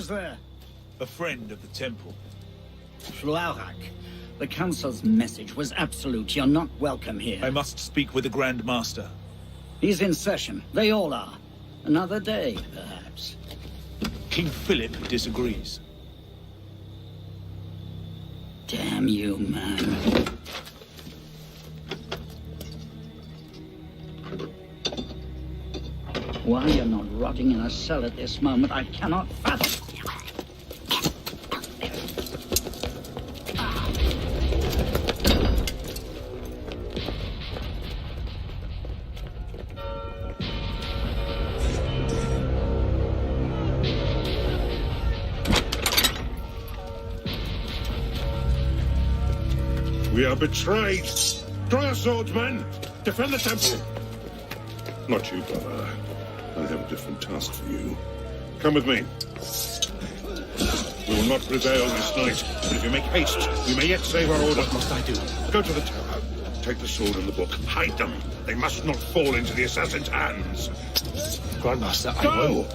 goes there? A friend of the temple. Shluarak. The Council's message was absolute. You're not welcome here. I must speak with the Grand Master. He's in session. They all are. Another day, perhaps. King Philip disagrees. Damn you, man. Why you're not rotting in a cell at this moment, I cannot fathom. We are betrayed. Draw your swords, men. Defend the temple. Not you, brother. I have a different task for you. Come with me. We will not prevail this night, but if you make haste, we may yet save our order. What must I do? Go to the tower. Take the sword and the book. Hide them. They must not fall into the assassin's hands. Grandmaster, I Go! will.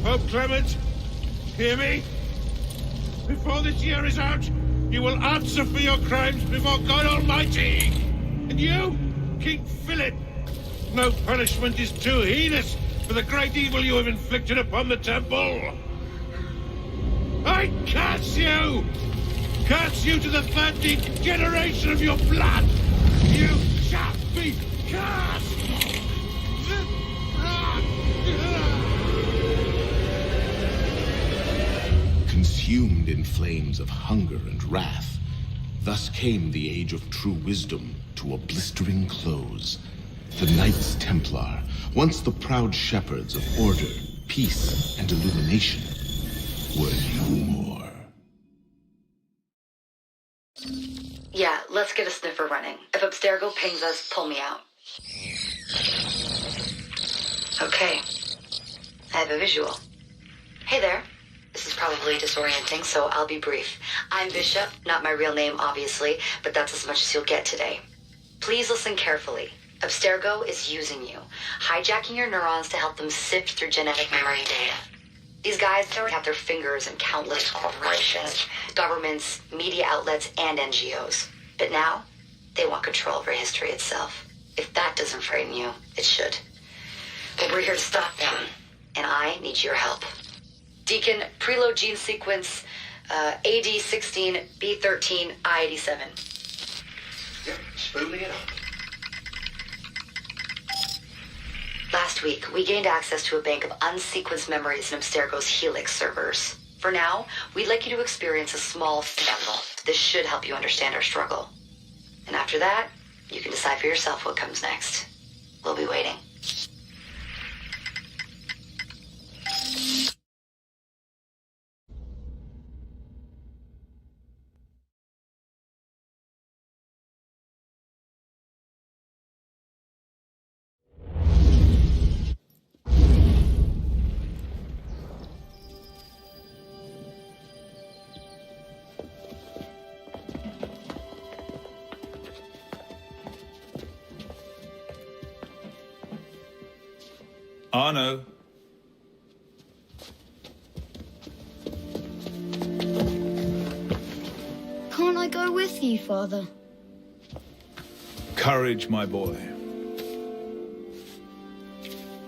Pope Clement, hear me? Before this year is out, you will answer for your crimes before God Almighty. And you, King Philip, no punishment is too heinous for the great evil you have inflicted upon the temple. I curse you! Curse you to the 13th generation of your blood! You shall be cursed! Consumed in flames of hunger and wrath, thus came the age of true wisdom to a blistering close. The Knights Templar, once the proud shepherds of order, peace, and illumination, were no more. Yeah, let's get a sniffer running. If Abstergo pings us, pull me out. Okay. I have a visual. Hey there. This is probably disorienting, so I'll be brief. I'm Bishop, not my real name, obviously, but that's as much as you'll get today. Please listen carefully. Abstergo is using you, hijacking your neurons to help them sift through genetic memory data. These guys have their fingers in countless corporations, governments, media outlets, and NGOs. But now, they want control over history itself. If that doesn't frighten you, it should. But we're here to stop them, and I need your help. Deacon, preload gene sequence AD16, B13, I87. Yep, spooling it up. Last week, we gained access to a bank of unsequenced memories in Abstergo's Helix servers. For now, we'd like you to experience a small sample. This should help you understand our struggle. And after that, You can decide for yourself what comes next. We'll be waiting. Arno. Can't I go with you, Father? Courage, my boy.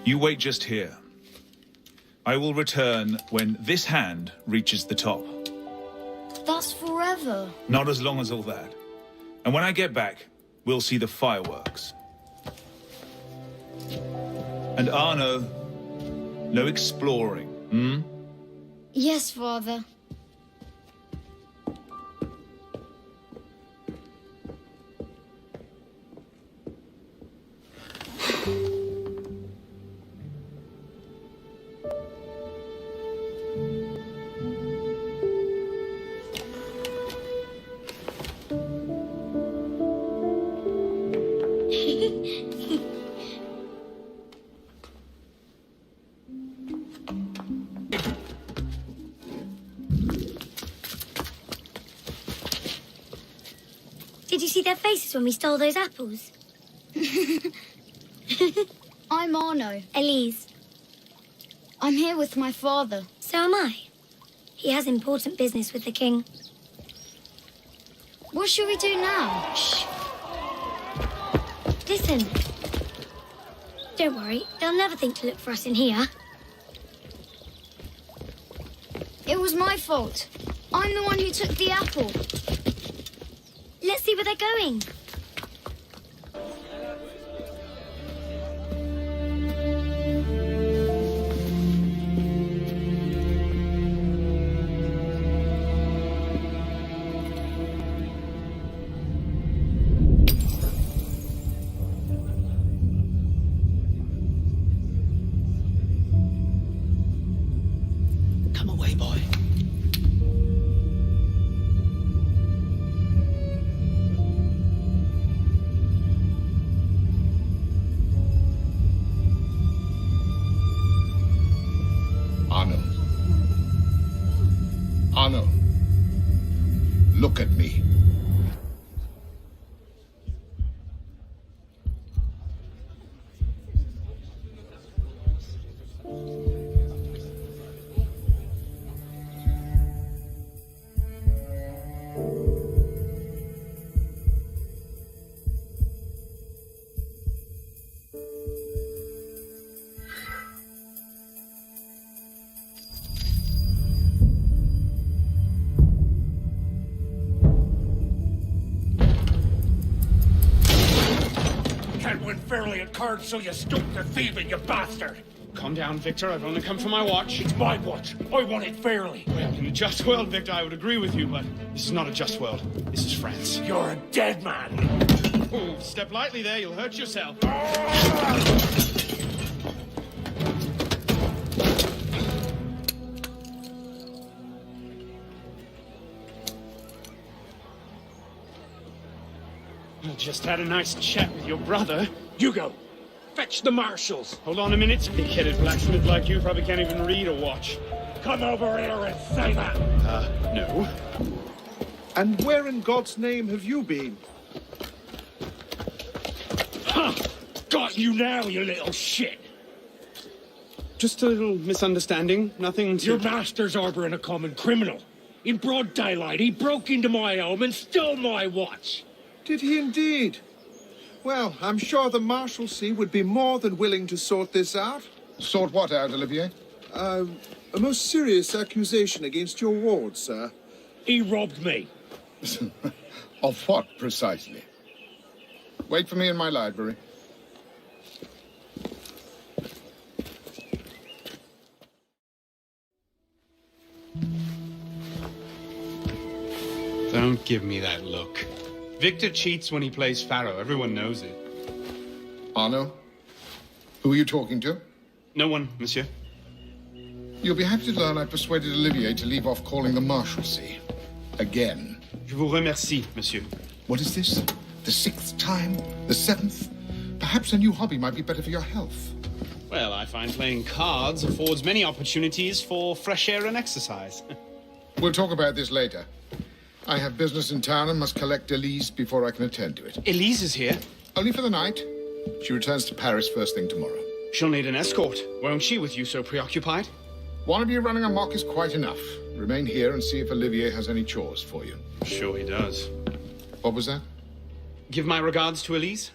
You wait just here. I will return when this hand reaches the top. That's forever. Not as long as all that. And when I get back, we'll see the fireworks. And Arno, no exploring, hmm? Yes, Father. Did you see their faces when we stole those apples? I'm Arno. Elise. I'm here with my father. So am I. He has important business with the king. What shall we do now? Shh. Listen. Don't worry, they'll never think to look for us in here. It was my fault. I'm the one who took the apple. Let's see where they're going. Come away, boy. Arno, look at me. Can't win fairly at cards, so you stoop to thieving, you bastard! Calm down, Victor. I've only come for my watch. It's my watch. I want it fairly. Well, in a just world, Victor, I would agree with you, but this is not a just world. This is France. You're a dead man. Oh, step lightly there. You'll hurt yourself. I just had a nice chat with your brother. Hugo, fetch the marshals. Hold on a minute. Big-headed blacksmith like you probably can't even read or watch. Come over here and say that. No. And where in God's name have you been? Ha! Got you now, you little shit. Just a little misunderstanding. Nothing to... Your master's harboring a common criminal. In broad daylight, he broke into my home and stole my watch. Did he indeed? Well, I'm sure the Marshalsea would be more than willing to sort this out. Sort what out, Olivier? A most serious accusation against your ward, sir. He robbed me. Of what, precisely? Wait for me in my library. Don't give me that look. Victor cheats when he plays Pharaoh. Everyone knows it. Arno? Who are you talking to? No one, monsieur. You'll be happy to learn I persuaded Olivier to leave off calling the Marshalsea. Again. Je vous remercie, monsieur. What is this? The 6th time? The 7th? Perhaps a new hobby might be better for your health. Well, I find playing cards affords many opportunities for fresh air and exercise. We'll talk about this later. I have business in town and must collect Elise before I can attend to it. Elise is here. Only for the night. She returns to Paris first thing tomorrow. She'll need an escort, won't she, with you so preoccupied? One of you running amok is quite enough. Remain here and see if Olivier has any chores for you. Sure he does. What was that? Give my regards to Elise.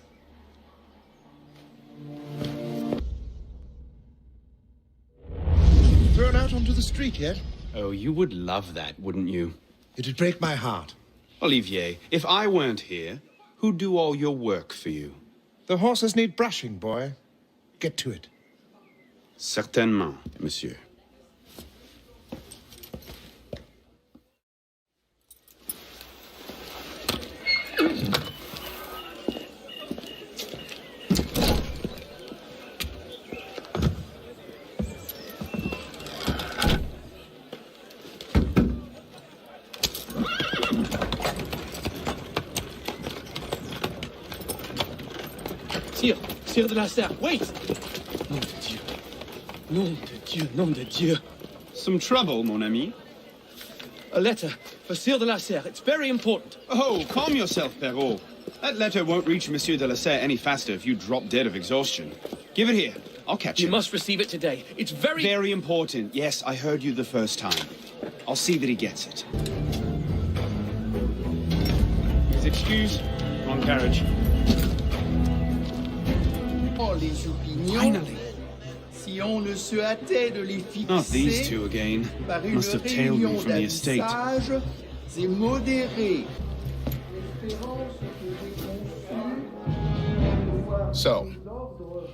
Thrown out onto the street yet? Oh, you would love that, wouldn't you? It'd break my heart. Olivier, if I weren't here, who'd do all your work for you? The horses need brushing, boy. Get to it. Certainement, monsieur. Sire de la Serre, wait! Nom de Dieu. Nom de Dieu, nom de Dieu. Some trouble, mon ami? A letter for Sire de la Serre. It's very important. Oh, calm yourself, Perrault. That letter won't reach Monsieur de la Serre any faster if you drop dead of exhaustion. Give it here. I'll catch You him. must receive it today. It's very... Very important. Yes, I heard you the first time. I'll see that he gets it. Please excuse. Wrong carriage. Oh, les opinions. Finally. Si on ne se hâtait de les Not these fixer two again. par une Must have tailed me réunion from the estate. d'avis sages et modérés. So,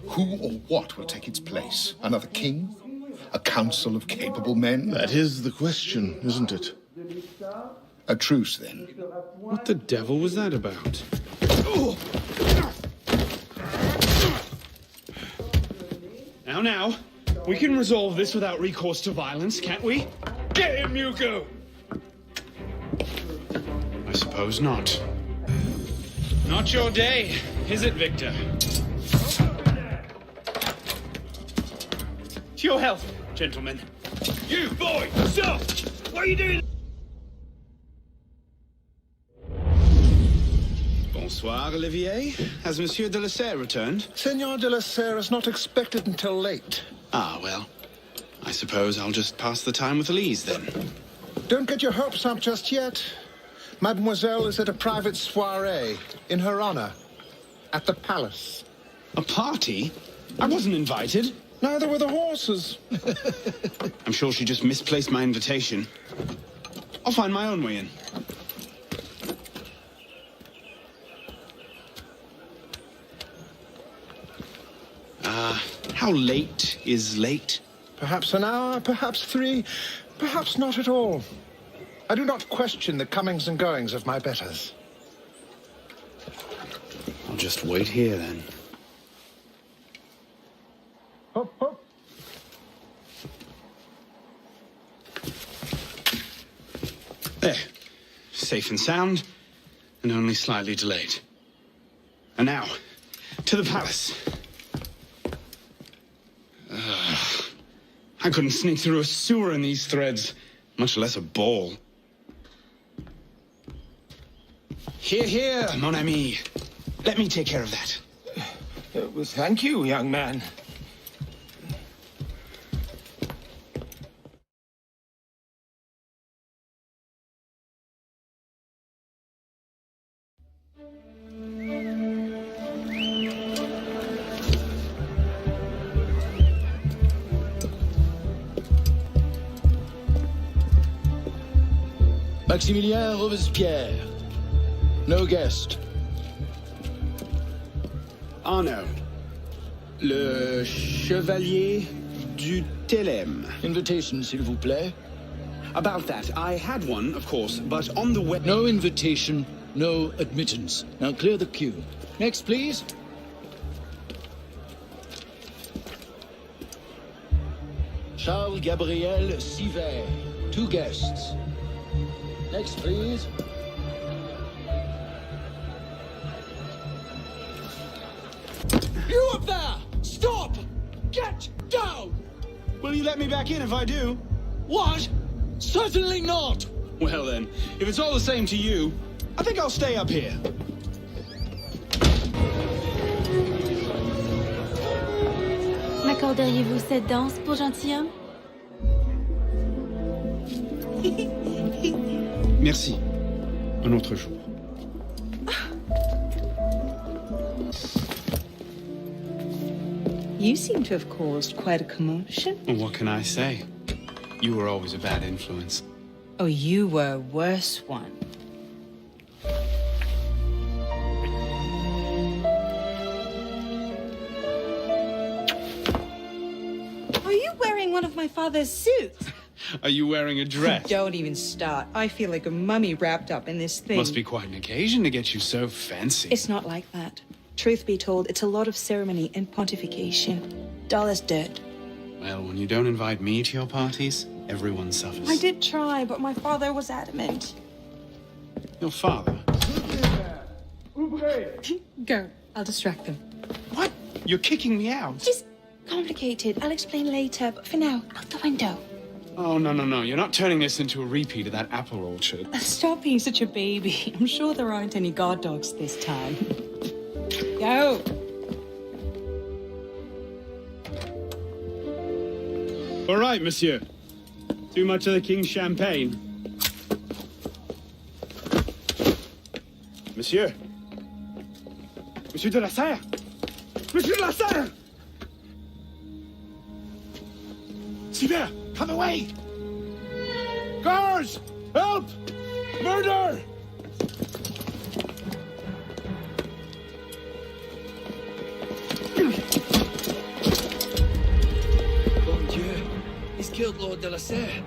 who or what will take its place? Another king? A council of capable men? That is the question, isn't it? A truce, then. What the devil was that about? Now, we can resolve this without recourse to violence, can't we? Get him, Hugo! I suppose not. Not your day, is it, Victor? To your health, gentlemen. You, boy! Stop! What are you doing? Bonsoir, Olivier. Has Monsieur de la Serre returned? Senor de la Serre is not expected until late. Ah, well. I suppose I'll just pass the time with Elise, then. Don't get your hopes up just yet. Mademoiselle is at a private soiree in her honor at the palace. A party? I wasn't invited. Neither were the horses. I'm sure she just misplaced my invitation. I'll find my own way in. How late is late? Perhaps an hour, perhaps 3, perhaps not at all. I do not question the comings and goings of my betters. I'll just wait here, then. Hop, hop. There. Safe and sound, and only slightly delayed. And now, to the palace. I couldn't sneak through a sewer in these threads, much less a ball. Here, here, mon ami. Let me take care of that. Well, thank you, young man. Maximilien Robespierre. No guest. Arno. Le Chevalier du Télème. Invitation, s'il vous plaît. About that, I had one, of course, but on the way... No invitation, No admittance. Now clear the queue. Next, please. Charles Gabriel Siver. 2 guests. Next, please. You up there! Stop! Get down! Will you let me back in if I do? What? Certainly not! Well then, if it's all the same to you, I think I'll stay up here. M'accorderiez-vous cette danse pour gentilhomme? Merci. Un autre jour. You seem to have caused quite a commotion. Well, what can I say? You were always a bad influence. Oh, you were a worse one. Are you wearing one of my father's suits? Are you wearing a dress? Don't even start. I feel like a mummy wrapped up in this thing. Must be quite an occasion to get you so fancy. It's not like that. Truth be told, it's a lot of ceremony and pontification. Dull as dirt. Well, when you don't invite me to your parties, everyone suffers. I did try, but my father was adamant. Your father? Go. I'll distract them. What? You're kicking me out? It's complicated. I'll explain later, but for now, out the window. Oh, no. You're not turning this into a repeat of that apple orchard. Stop being such a baby. I'm sure there aren't any guard dogs this time. Go. All right, monsieur. Too much of the king's champagne. Monsieur. Monsieur de la Serre. Monsieur de la Serre! Siver, come away! Guards! Help! Murder! Bon Dieu, he's killed Lord de la Serre.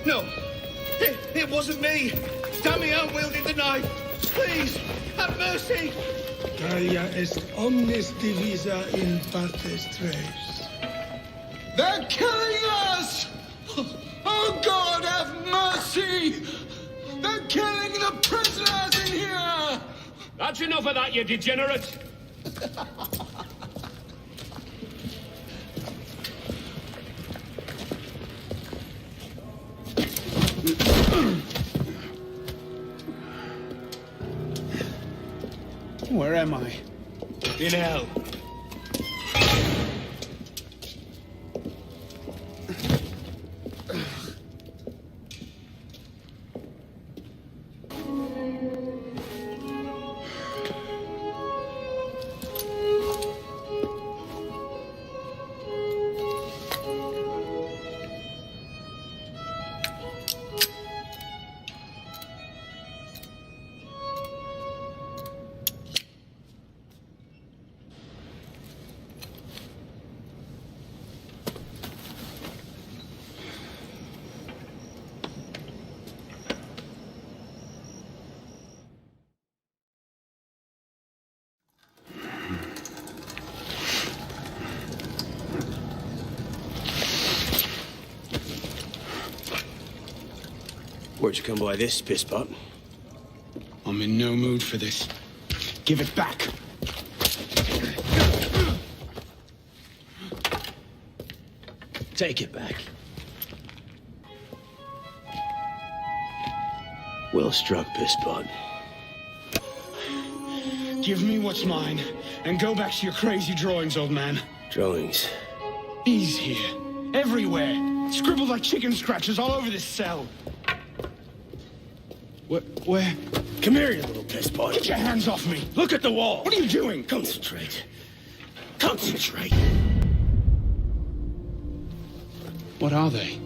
No! It wasn't me! Damian wielded the knife! Please, have mercy! Talia est omnis divisa in partes tres. They're killing us! Oh God, have mercy! They're killing the prisoners in here! That's enough of that, you degenerate! Where am I? In hell. Where'd you come by this, pisspot? I'm in no mood for this. Give it back. Take it back. Well struck, pisspot. Give me what's mine, and go back to your crazy drawings, old man. Drawings? These here. Everywhere. Scribbled like chicken scratches all over this cell. Where? Come here, you little pisspot. Get your hands off me. Look at the wall. What are you doing? Concentrate. Concentrate. What are they?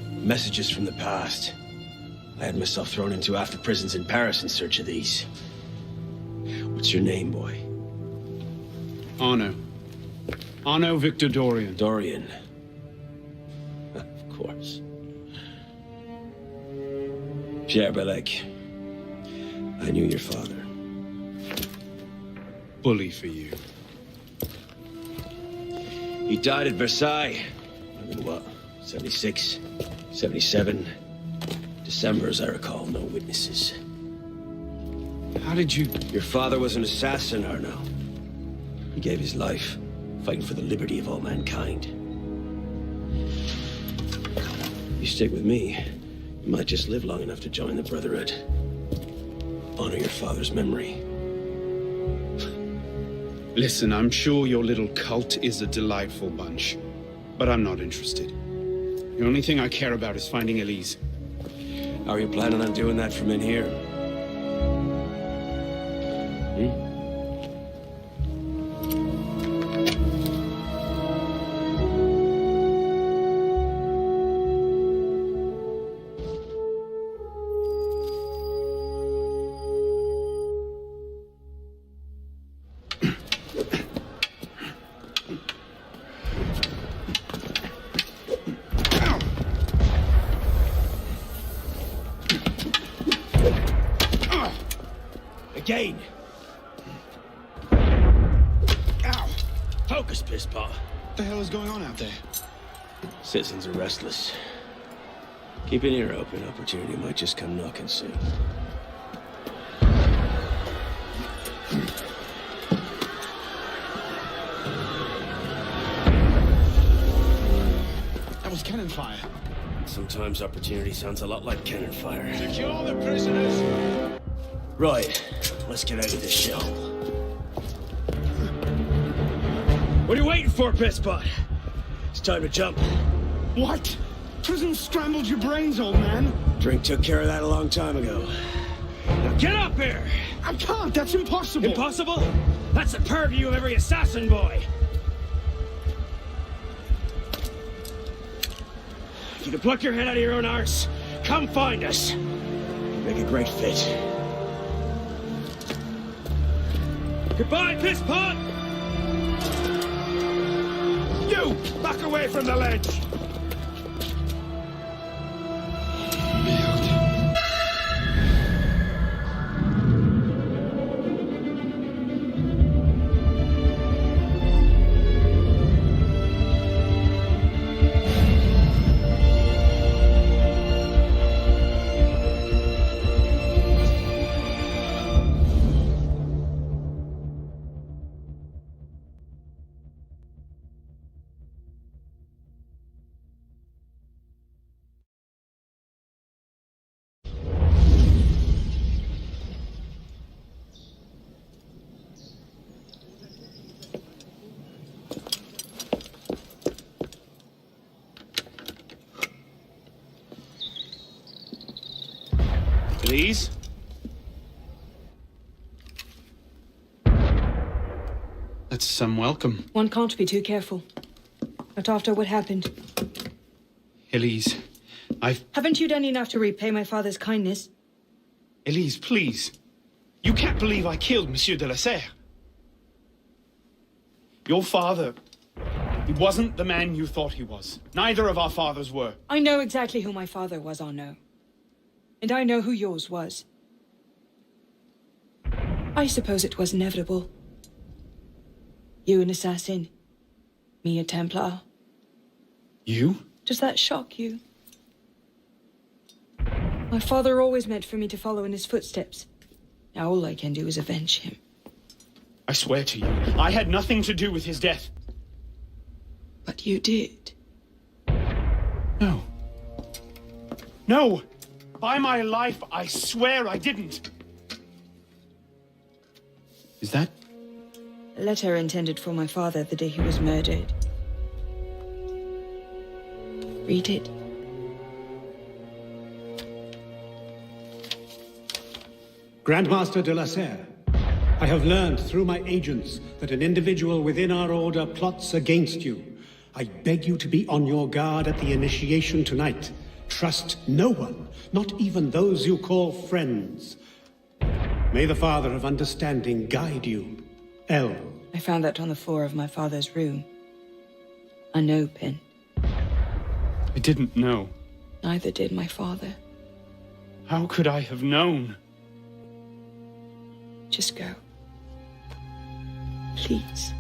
Messages from the past. I had myself thrown into half the prisons in Paris in search of these. What's your name, boy? Arno. Arno Victor Dorian. Dorian. course. Pierre Belek, I knew your father. Bully for you. He died at Versailles. In what, 76, 77? December, as I recall, no witnesses. How did you... Your father was an assassin, Arno. He gave his life, fighting for the liberty of all mankind. You stick with me, you might just live long enough to join the Brotherhood. Honor your father's memory. Listen, I'm sure your little cult is a delightful bunch, but I'm not interested. The only thing I care about is finding Elise. How are you planning on doing that from in here? Again! Ow! Focus, Pisspaw. What the hell is going on out there? Citizens are restless. Keep an ear open. Opportunity might just come knocking soon. That was cannon fire. Sometimes opportunity sounds a lot like cannon fire. Secure the prisoners! Right, let's get out of this shell. What are you waiting for, Pisspot? It's time to jump. What? Prison scrambled your brains, old man. Drink took care of that a long time ago. Now get up here! I can't, that's impossible. Impossible? That's the purview of every assassin boy. If you can pluck your head out of your own arse, come find us. You make a great fit. Goodbye, Pisspot! You! Back away from the ledge! Please? That's some welcome. One can't be too careful. Not after what happened. Elise, Haven't you done enough to repay my father's kindness? Elise, please. You can't believe I killed Monsieur de la Serre. Your father... He wasn't the man you thought he was. Neither of our fathers were. I know exactly who my father was, Arno. And I know who yours was. I suppose it was inevitable. You an assassin. Me a Templar. You? Does that shock you? My father always meant for me to follow in his footsteps. Now all I can do is avenge him. I swear to you, I had nothing to do with his death. But you did. No. No! By my life, I swear I didn't. Is that? A letter intended for my father the day he was murdered. Read it. Grandmaster de la Serre, I have learned through my agents that an individual within our order plots against you. I beg you to be on your guard at the initiation tonight. Trust no one, not even those you call friends. May the Father of Understanding guide you. L. I found that on the floor of my father's room. Unopened. I didn't know. Neither did my father. How could I have known? Just go. Please.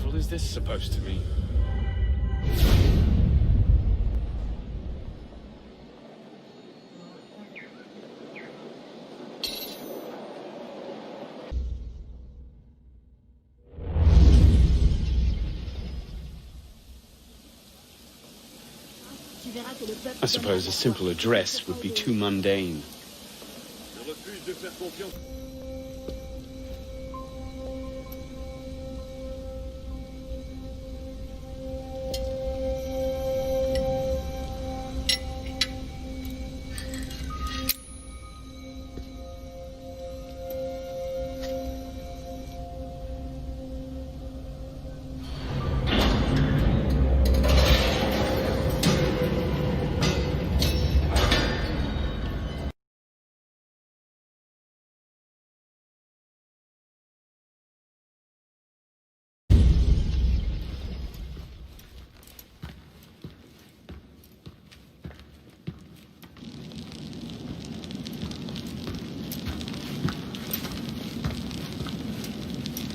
What is this supposed to mean? I suppose a simple address would be too mundane.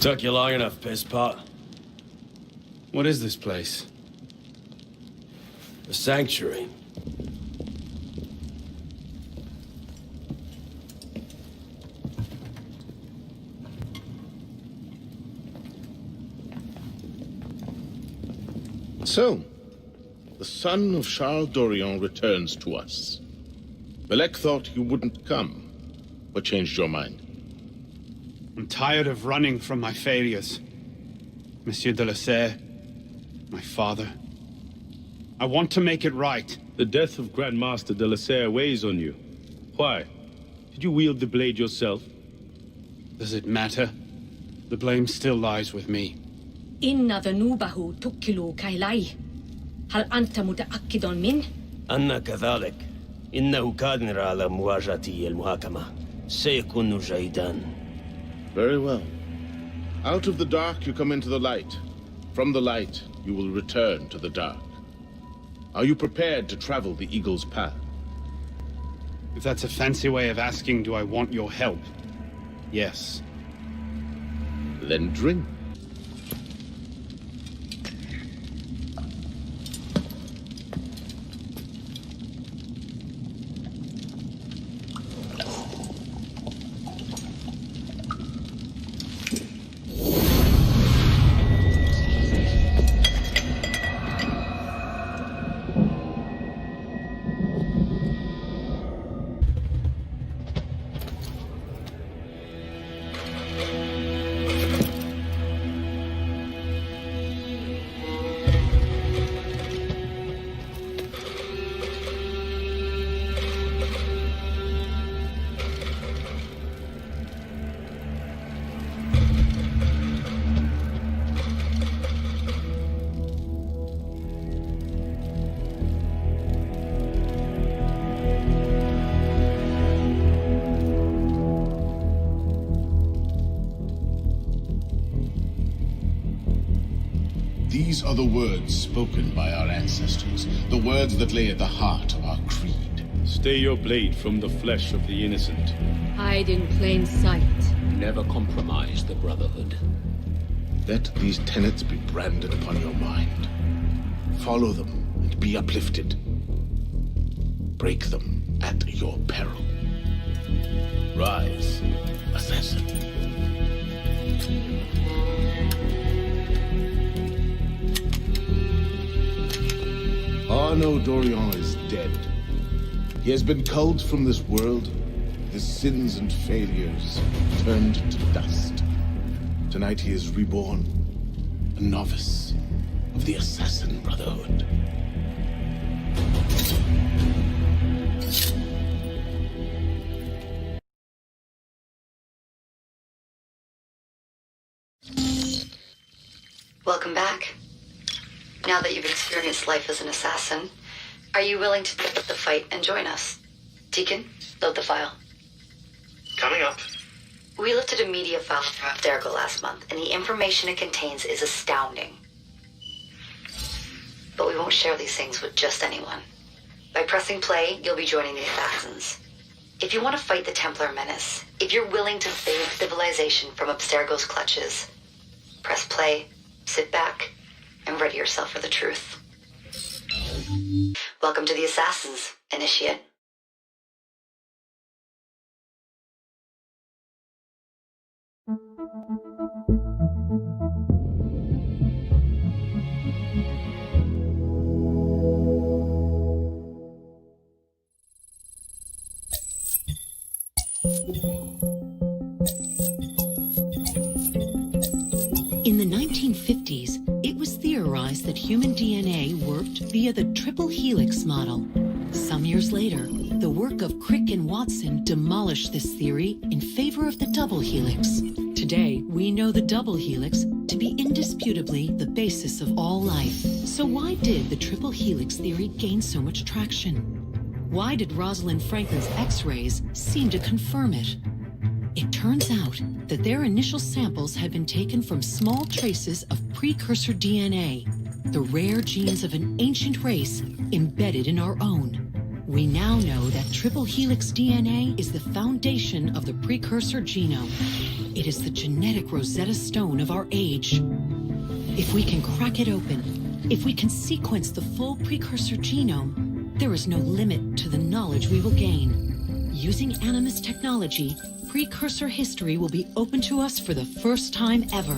Took you long enough, piss pot. What is this place? The sanctuary. So, the son of Charles Dorion returns to us. Belek thought you wouldn't come. What changed your mind? I'm tired of running from my failures. Monsieur de la Serre, my father. I want to make it right. The death of Grand Master de la Serre weighs on you. Why? Did you wield the blade yourself? Does it matter? The blame still lies with me. إن ذنوبه تكل كيلي. هل أنت متأكد منه؟ أنا كذلك. إنه قادر على مواجهة المحاكمة. سيكون جيدا. Very well. Out of the dark you come into the light. From the light you will return to the dark. Are you prepared to travel the Eagle's path? If that's a fancy way of asking, do I want your help? Yes. Then drink. These are the words spoken by our ancestors, the words that lay at the heart of our creed. Stay your blade from the flesh of the innocent. Hide in plain sight. Never compromise the Brotherhood. Let these tenets be branded upon your mind. Follow them and be uplifted. Break them at your peril. Rise, assassin. Arno Dorian is dead. He has been culled from this world, his sins and failures turned to dust. Tonight he is reborn, a novice of the Assassin Brotherhood. Welcome back. Now that you've experienced life as an assassin, are you willing to take up the fight and join us? Deacon, load the file. Coming up. We lifted a media file from Abstergo last month, and the information it contains is astounding. But we won't share these things with just anyone. By pressing play, you'll be joining the assassins. If you want to fight the Templar menace, if you're willing to save civilization from Abstergo's clutches, press play, sit back, and ready yourself for the truth. Welcome to the Assassins, Initiate. In the 1950s, it was theorized that human DNA worked via the triple helix model. Some years later, the work of Crick and Watson demolished this theory in favor of the double helix. Today, we know the double helix to be indisputably the basis of all life. So why did the triple helix theory gain so much traction? Why did Rosalind Franklin's X-rays seem to confirm it? It turns out that their initial samples had been taken from small traces of precursor DNA, the rare genes of an ancient race embedded in our own. We now know that triple helix DNA is the foundation of the precursor genome. It is the genetic Rosetta Stone of our age. If we can crack it open, if we can sequence the full precursor genome, there is no limit to the knowledge we will gain. Using Animus technology, precursor history will be open to us for the first time ever.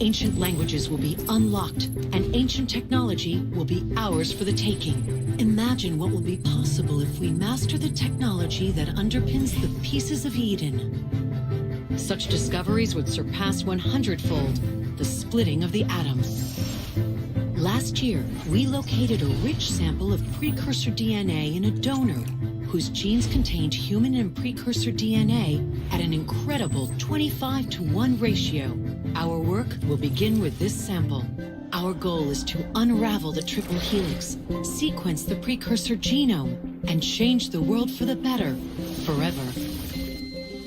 Ancient languages will be unlocked, and ancient technology will be ours for the taking. Imagine what will be possible if we master the technology that underpins the pieces of Eden. Such discoveries would surpass 100-fold the splitting of the atom. Last year, we located a rich sample of precursor DNA in a donor whose genes contained human and precursor DNA at an incredible 25-to-1 ratio. Our work will begin with this sample. Our goal is to unravel the triple helix, sequence the precursor genome, and change the world for the better, forever.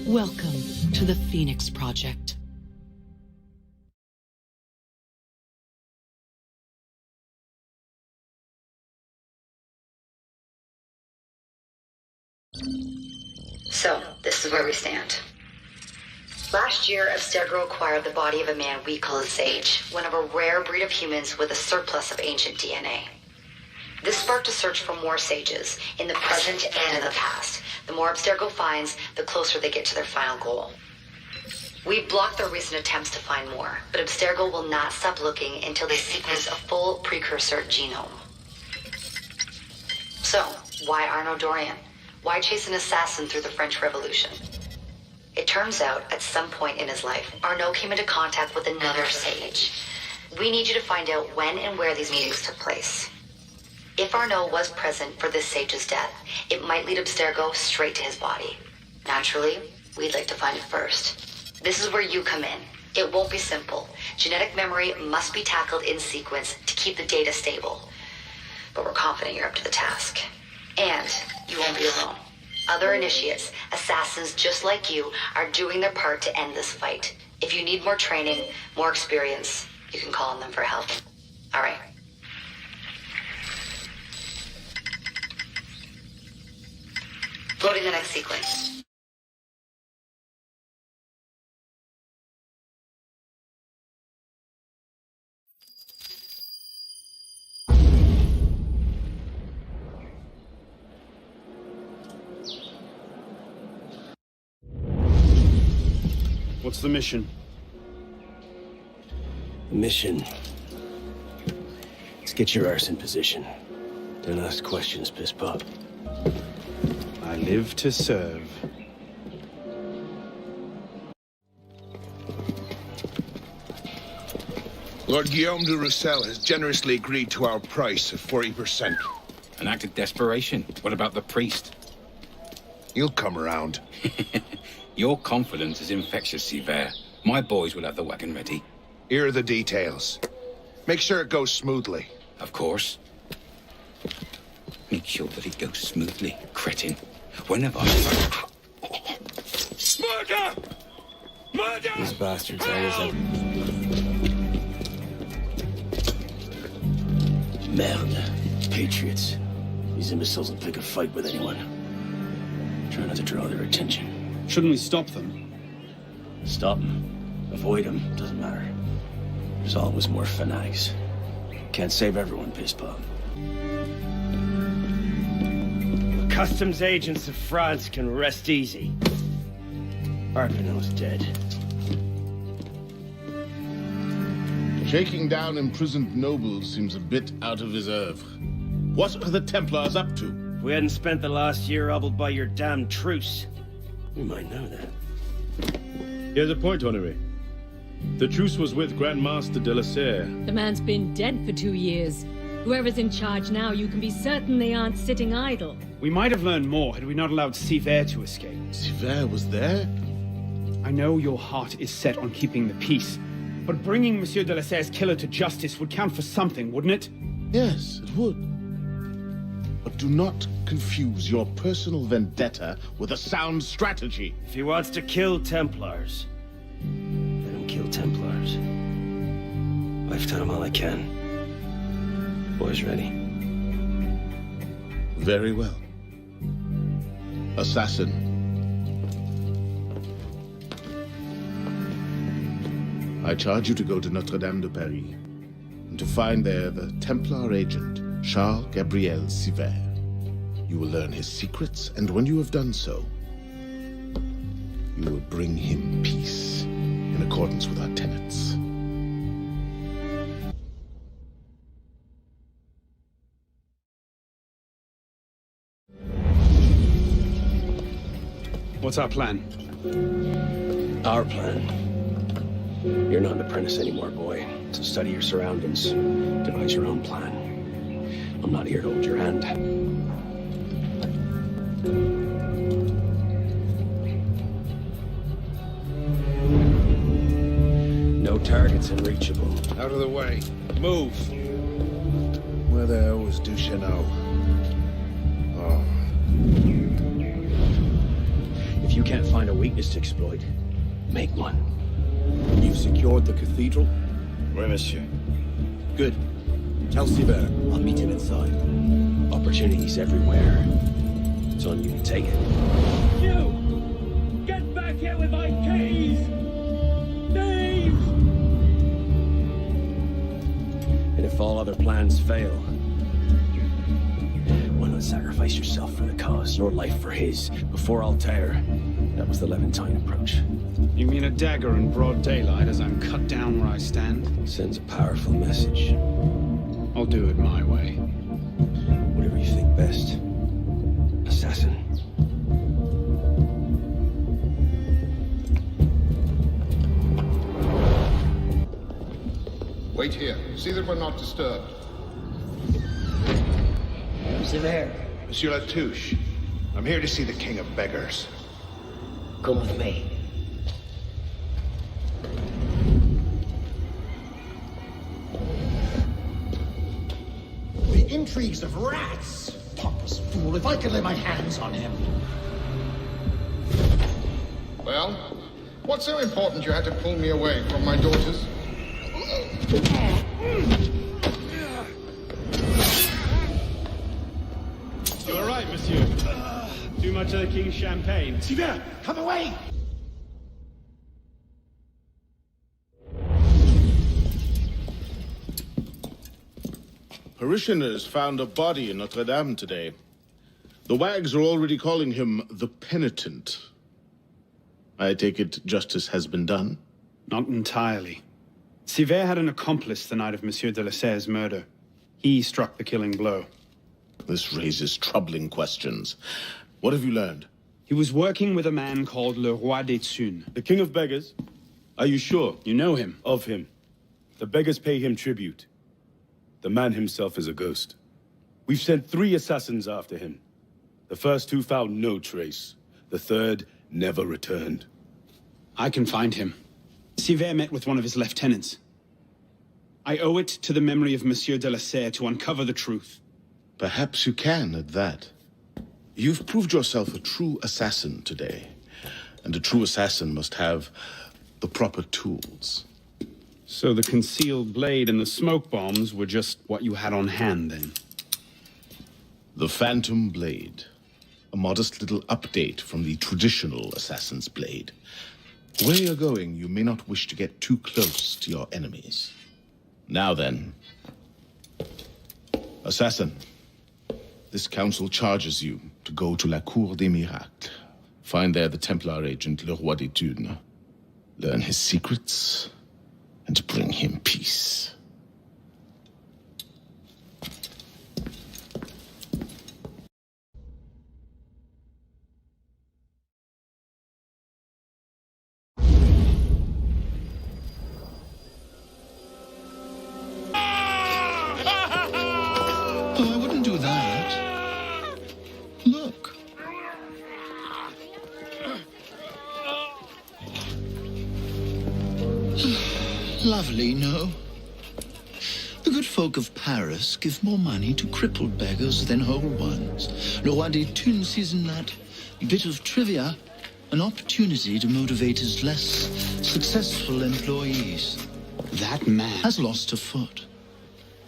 Welcome to the Phoenix Project. So, this is where we stand. Last year, Abstergo acquired the body of a man we call a sage, one of a rare breed of humans with a surplus of ancient DNA. This sparked a search for more sages, in the present and in the past. The more Abstergo finds, the closer they get to their final goal. We've blocked their recent attempts to find more, but Abstergo will not stop looking until they sequence a full precursor genome. So, why Arno Dorian? Why chase an assassin through the French Revolution? It turns out, at some point in his life, Arno came into contact with another sage. We need you to find out when and where these meetings took place. If Arno was present for this sage's death, it might lead Abstergo straight to his body. Naturally, we'd like to find it first. This is where you come in. It won't be simple. Genetic memory must be tackled in sequence to keep the data stable. But we're confident you're up to the task. And you won't be alone. Other initiates, assassins just like you, are doing their part to end this fight. If you need more training, more experience, you can call on them for help. All right. Loading the next sequence. What's the mission? The mission. Let's get your arse in position. Don't ask questions, piss pop. I live to serve. Lord Guillaume de Roussel has generously agreed to our price of 40%. An act of desperation. What about the priest? He'll come around. Your confidence is infectious, Sivert. My boys will have the wagon ready. Here are the details. Make sure it goes smoothly. Of course. Make sure that it goes smoothly, cretin. Whenever I... Murder! Murder! These bastards always have... Merde. Patriots. These imbeciles will pick a fight with anyone. Try not to draw their attention. Shouldn't we stop them? Stop them. Avoid them. Doesn't matter. There's always more fanatics. Can't save everyone, piss pop. Customs agents of France can rest easy. Arpinot's dead. Shaking down imprisoned nobles seems a bit out of his oeuvre. What are the Templars up to? If we hadn't spent the last year hobbled by your damn truce, we might know that. Here's a point, Honoré. The truce was with Grand Master de la Serre. The man's been dead for 2 years. Whoever's in charge now, you can be certain they aren't sitting idle. We might have learned more had we not allowed Sivert to escape. Sivert was there? I know your heart is set on keeping the peace, but bringing Monsieur de la Serre's killer to justice would count for something, wouldn't it? Yes, it would. But do not confuse your personal vendetta with a sound strategy. if he wants to kill Templars, Let him kill Templars. I've done all I can. Boys ready? Very well. Assassin. I charge you to go to Notre-Dame de Paris and to find there the Templar agent, Charles Gabriel Sivert. You will learn his secrets, and when you have done so, you will bring him peace in accordance with our tenets. What's our plan? Our plan? You're not an apprentice anymore, boy. So study your surroundings. Devise your own plan. I'm not here to hold your hand. No targets unreachable. Out of the way. Move. Where the hell was Duchesneau? Oh. If you can't find a weakness to exploit, make one. You've secured the cathedral? Oui, monsieur. Good. Tell Sivert I'll meet him inside. Opportunities everywhere. It's on you to take it. You! Get back here with my keys! Thieves! And if all other plans fail, why not sacrifice yourself for the cause, your life for his? Before Altair, that was the Levantine approach. You mean a dagger in broad daylight as I'm cut down where I stand? Sends a powerful message. I'll do it my way. Whatever you think best. Assassin. Wait here. See that we're not disturbed. Sivert, Monsieur Latouche, I'm here to see the King of Beggars. come with me. The intrigues of rats! Pompous fool, if I could lay my hands on him. Well, what's so important you had to pull me away from my daughters? You all right, monsieur? Too much of the king's champagne? Sivert, come away! Parishioners found a body in Notre-Dame today. The wags are already calling him the Penitent. I take it justice has been done? Not entirely. Sivert had an accomplice the night of Monsieur de la Serre's murder. He struck the killing blow. This raises troubling questions. What have you learned? He was working with a man called Le Roi des Thunes. The King of Beggars? Are you sure? You know him? Of him. The beggars pay him tribute. The man himself is a ghost. We've sent 3 assassins after him. The first 2 found no trace. The third never returned. I can find him. Sivert met with one of his lieutenants. I owe it to the memory of Monsieur de la Serre to uncover the truth. Perhaps you can at that. You've proved yourself a true assassin today. And a true assassin must have the proper tools. So the concealed blade and the smoke bombs were just what you had on hand, then? The Phantom Blade. A modest little update from the traditional assassin's blade. Where you're going, you may not wish to get too close to your enemies. Now then. Assassin. This council charges you to go to La Cour des Miracles. Find there the Templar agent, Le Roi des Thunes. Learn his secrets, and bring him peace. Oh, I wouldn't do that. Look. Lovely, no? The good folk of Paris give more money to crippled beggars than whole ones. Le Roi des Thunes sees in that bit of trivia an opportunity to motivate his less successful employees. That man has lost a foot.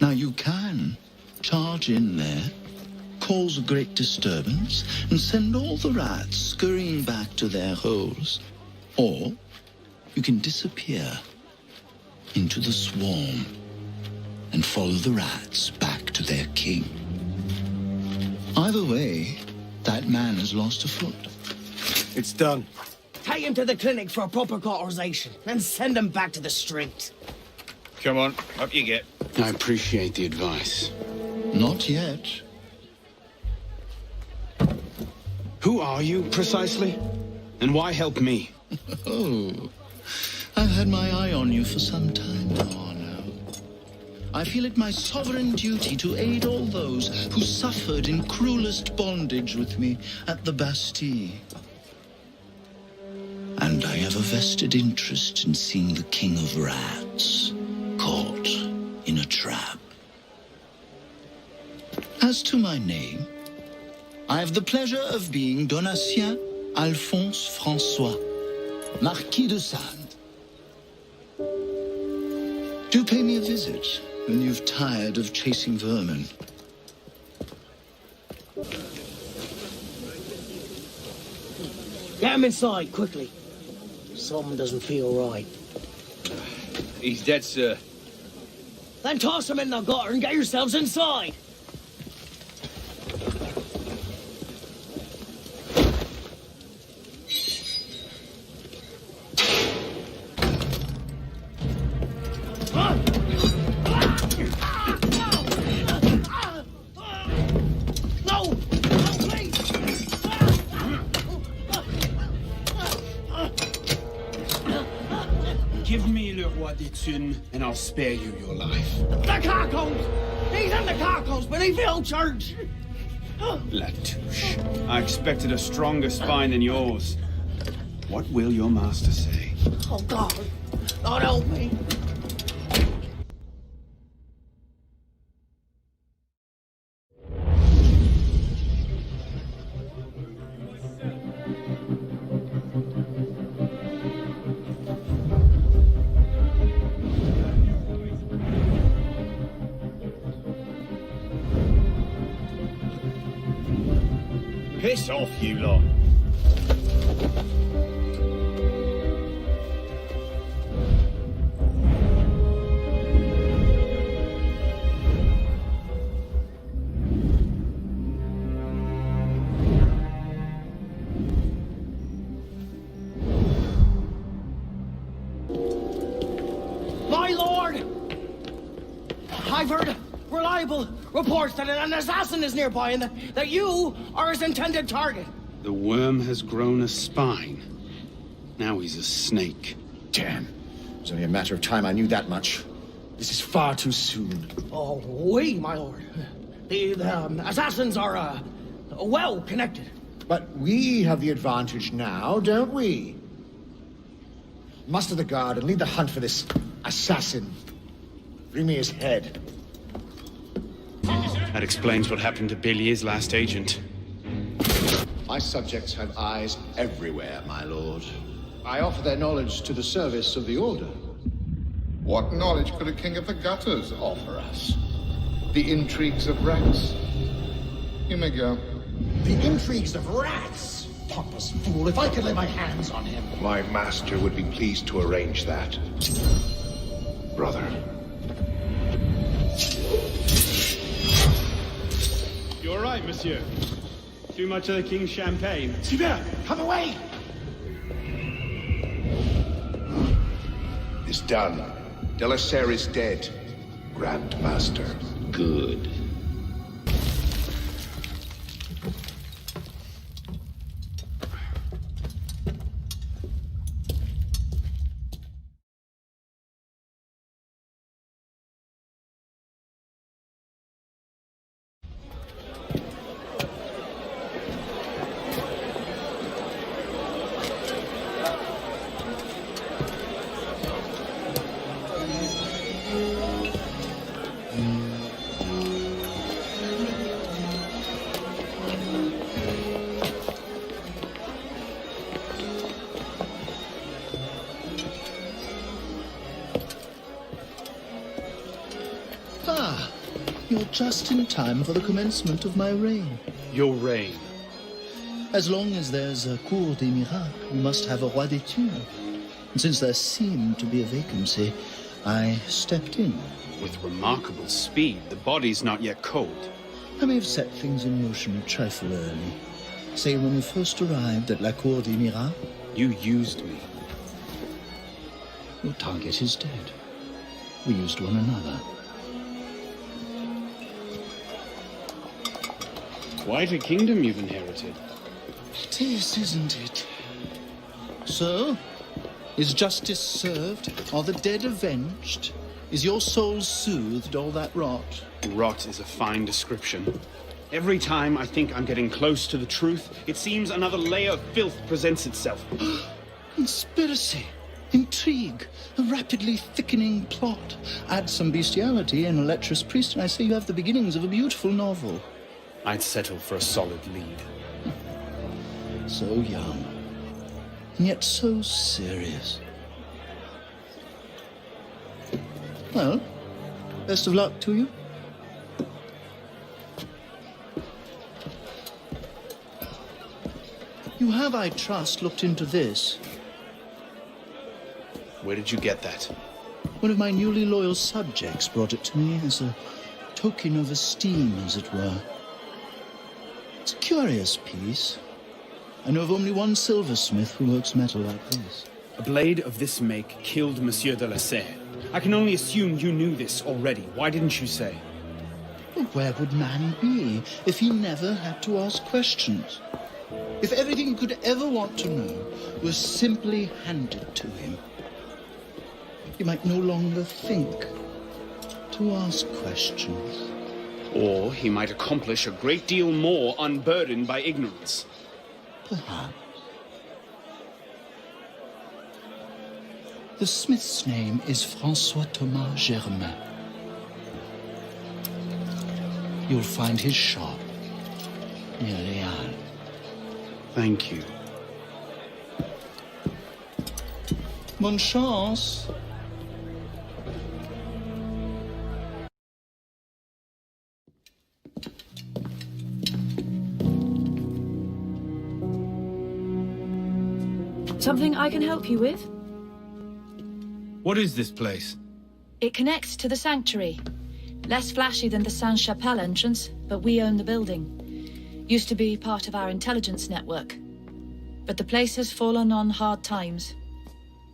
Now you can charge in there, cause a great disturbance, and send all the rats scurrying back to their holes. Or you can disappear into the swarm and follow the rats back to their king. Either way, that man has lost a foot. It's done. Take him to the clinic for a proper cauterization, then send him back to the street. Come on, up you get. I appreciate the advice. Not yet. Who are you, precisely? And why help me? Oh, I've had my eye on you for some time now. I feel it my sovereign duty to aid all those who suffered in cruelest bondage with me at the Bastille. And I have a vested interest in seeing the King of Rats caught in a trap. As to my name, I have the pleasure of being Donatien Alphonse François, Marquis de Sade. Do pay me a visit when you've tired of chasing vermin. Get him inside, quickly. Something doesn't feel right. He's dead, sir. Then toss him in the gutter and get yourselves inside. Give me Le Roi des Thunes, and I'll spare you your life. The carcons! He's in the carcons beneath the old church! Latouche, I expected a stronger spine than yours. What will your master say? Oh, God. God help me. Piss off, you lot. I've heard reliable reports that an assassin is nearby and that you are his intended target. The worm has grown a spine. Now he's a snake. Damn. It was only a matter of time I knew that much. This is far too soon. Oh, oui, my lord. The assassins are, well connected. But we have the advantage now, don't we? Muster the guard and lead the hunt for this assassin. Bring me his head. That explains what happened to Bélier's last agent. My subjects have eyes everywhere, my lord. I offer their knowledge to the service of the Order. What knowledge could a king of the gutters offer us? The intrigues of rats? You may go. The intrigues of rats? Pompous fool, if I could lay my hands on him. My master would be pleased to arrange that. Brother. You all right, monsieur? Too much of the king's champagne? Sylvain, come away! It's done. De la Serre is dead. Grand Master. Good. Ah, you're just in time for the commencement of my reign. Your reign? As long as there's a Cour des Miracles, we must have a Roi des Tours. And since there seemed to be a vacancy, I stepped in. With remarkable speed. The body's not yet cold. I may have set things in motion a trifle early. Say, when we first arrived at la Cour des Miracles... You used me. Your target is dead. We used one another. Quite a kingdom you've inherited. It is, isn't it? So, is justice served? Are the dead avenged? Is your soul soothed, all that rot? Rot is a fine description. Every time I think I'm getting close to the truth, it seems another layer of filth presents itself. Conspiracy, intrigue, a rapidly thickening plot. Add some bestiality and a lecherous priest, and I say you have the beginnings of a beautiful novel. I'd settle for a solid lead. So young, and yet so serious. Well, best of luck to you. You have, I trust, looked into this. Where did you get that? One of my newly loyal subjects brought it to me as a token of esteem, as it were. It's a curious piece. I know of only one silversmith who works metal like this. A blade of this make killed Monsieur de la Serre. I can only assume you knew this already. Why didn't you say? Well, where would man be if he never had to ask questions? If everything he could ever want to know was simply handed to him, he might no longer think to ask questions. Or he might accomplish a great deal more unburdened by ignorance. Perhaps. The smith's name is François Thomas Germain. You'll find his shop near Léal. Thank you. Bonne chance. Something I can help you with? What is this place? It connects to the sanctuary. Less flashy than the Sainte-Chapelle entrance, but we own the building. Used to be part of our intelligence network. But the place has fallen on hard times.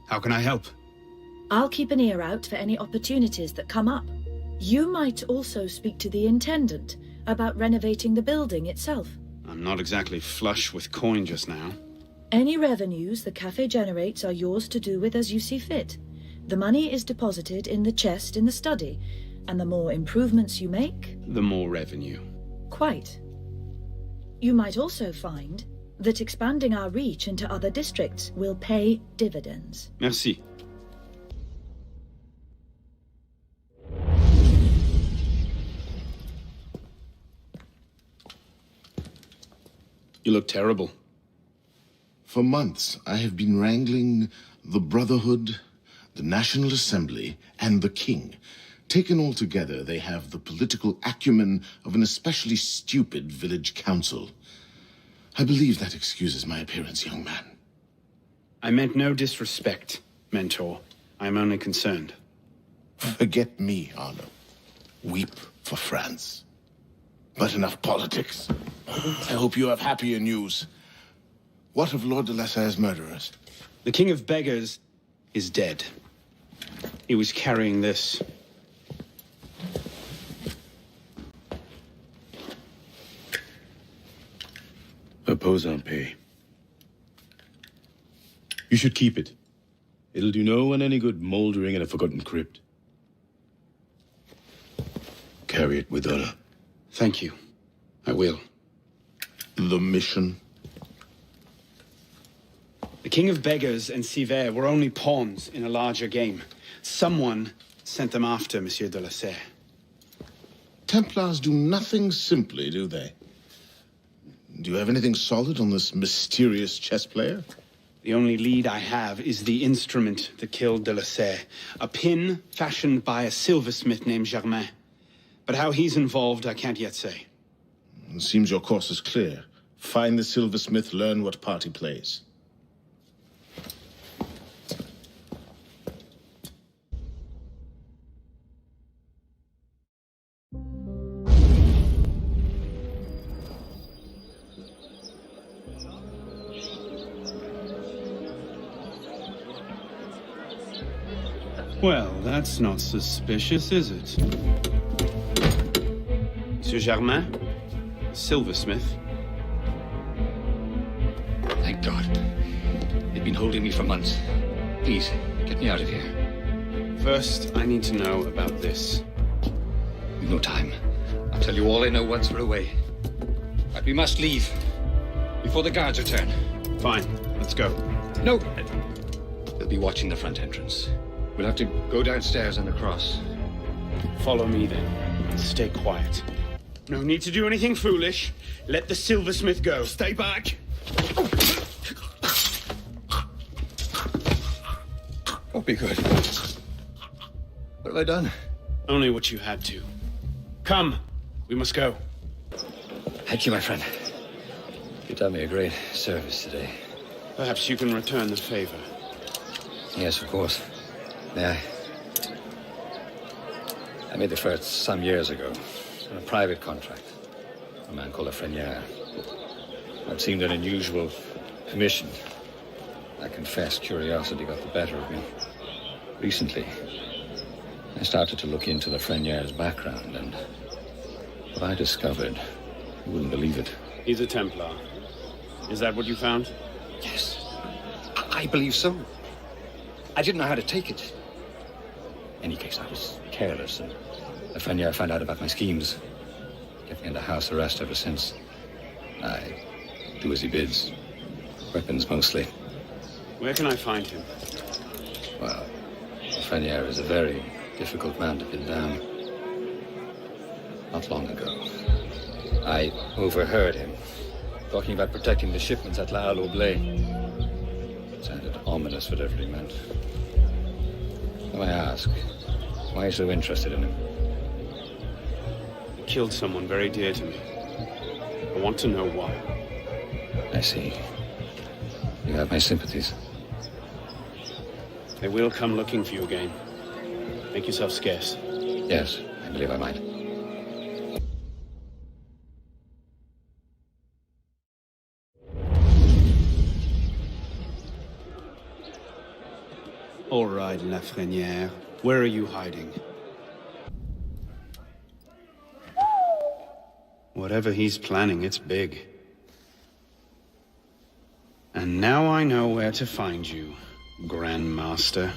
How can I help? I'll keep an ear out for any opportunities that come up. You might also speak to the intendant about renovating the building itself. I'm not exactly flush with coin just now. Any revenues the cafe generates are yours to do with as you see fit. The money is deposited in the chest in the study, and the more improvements you make, The more revenue. quite. You might also find that expanding our reach into other districts will pay dividends. Merci. You look terrible. For months, I have been wrangling the Brotherhood, the National Assembly, and the King. Taken all together, they have the political acumen of an especially stupid village council. I believe that excuses my appearance, young man. I meant no disrespect, Mentor. I am only concerned. Forget me, Arno. Weep for France. But enough politics. I hope you have happier news. What of Lord de la Serre's murderers? The King of Beggars is dead. He was carrying this. Repose en paix. You should keep it. It'll do no one any good mouldering in a forgotten crypt. Carry it with honor. Thank you. I will. The mission? The King of Beggars and Sivert were only pawns in a larger game. Someone sent them after Monsieur de la Serre. Templars do nothing simply, do they? Do you have anything solid on this mysterious chess player? The only lead I have is the instrument that killed de la Serre. A pin fashioned by a silversmith named Germain. But how he's involved, I can't yet say. It seems your course is clear. Find the silversmith, learn what part he plays. Well, that's not suspicious, is it? Monsieur Germain? Silversmith? Thank God. They've been holding me for months. Please, get me out of here. First, I need to know about this. We've no time. I'll tell you all I know once we're away. But we must leave. Before the guards return. Fine, let's go. No! They'll be watching the front entrance. We'll have to go downstairs and across. Follow me then, and stay quiet. No need to do anything foolish. Let the silversmith go. Stay back. Don't be good. What have I done? Only what you had to. Come, we must go. Thank you, my friend. You've done me a great service today. Perhaps you can return the favor. Yes, of course. May I made the first some years ago on a private contract. A man called a Frenier. That seemed an unusual commission. I confess curiosity got the better of me. Recently, I started to look into the Frenier's background, and what I discovered, you wouldn't believe it. He's a Templar. Is that what you found? Yes. I believe so. I didn't know how to take it. In any case, I was careless, and the Frenier found out about my schemes. Kept me under house arrest ever since. I do as he bids. Weapons mostly. Where can I find him? Well, Frenier is a very difficult man to pin down. Not long ago, I overheard him talking about protecting the shipments at La Halle It sounded ominous, whatever he meant. So I ask, why are you so interested in him? He killed someone very dear to me. I want to know why. I see. You have my sympathies. They will come looking for you again. Make yourself scarce. Yes, I believe I might. All right, Lafrenière. Where are you hiding? Whatever he's planning, it's big. And now I know where to find you, Grand Master.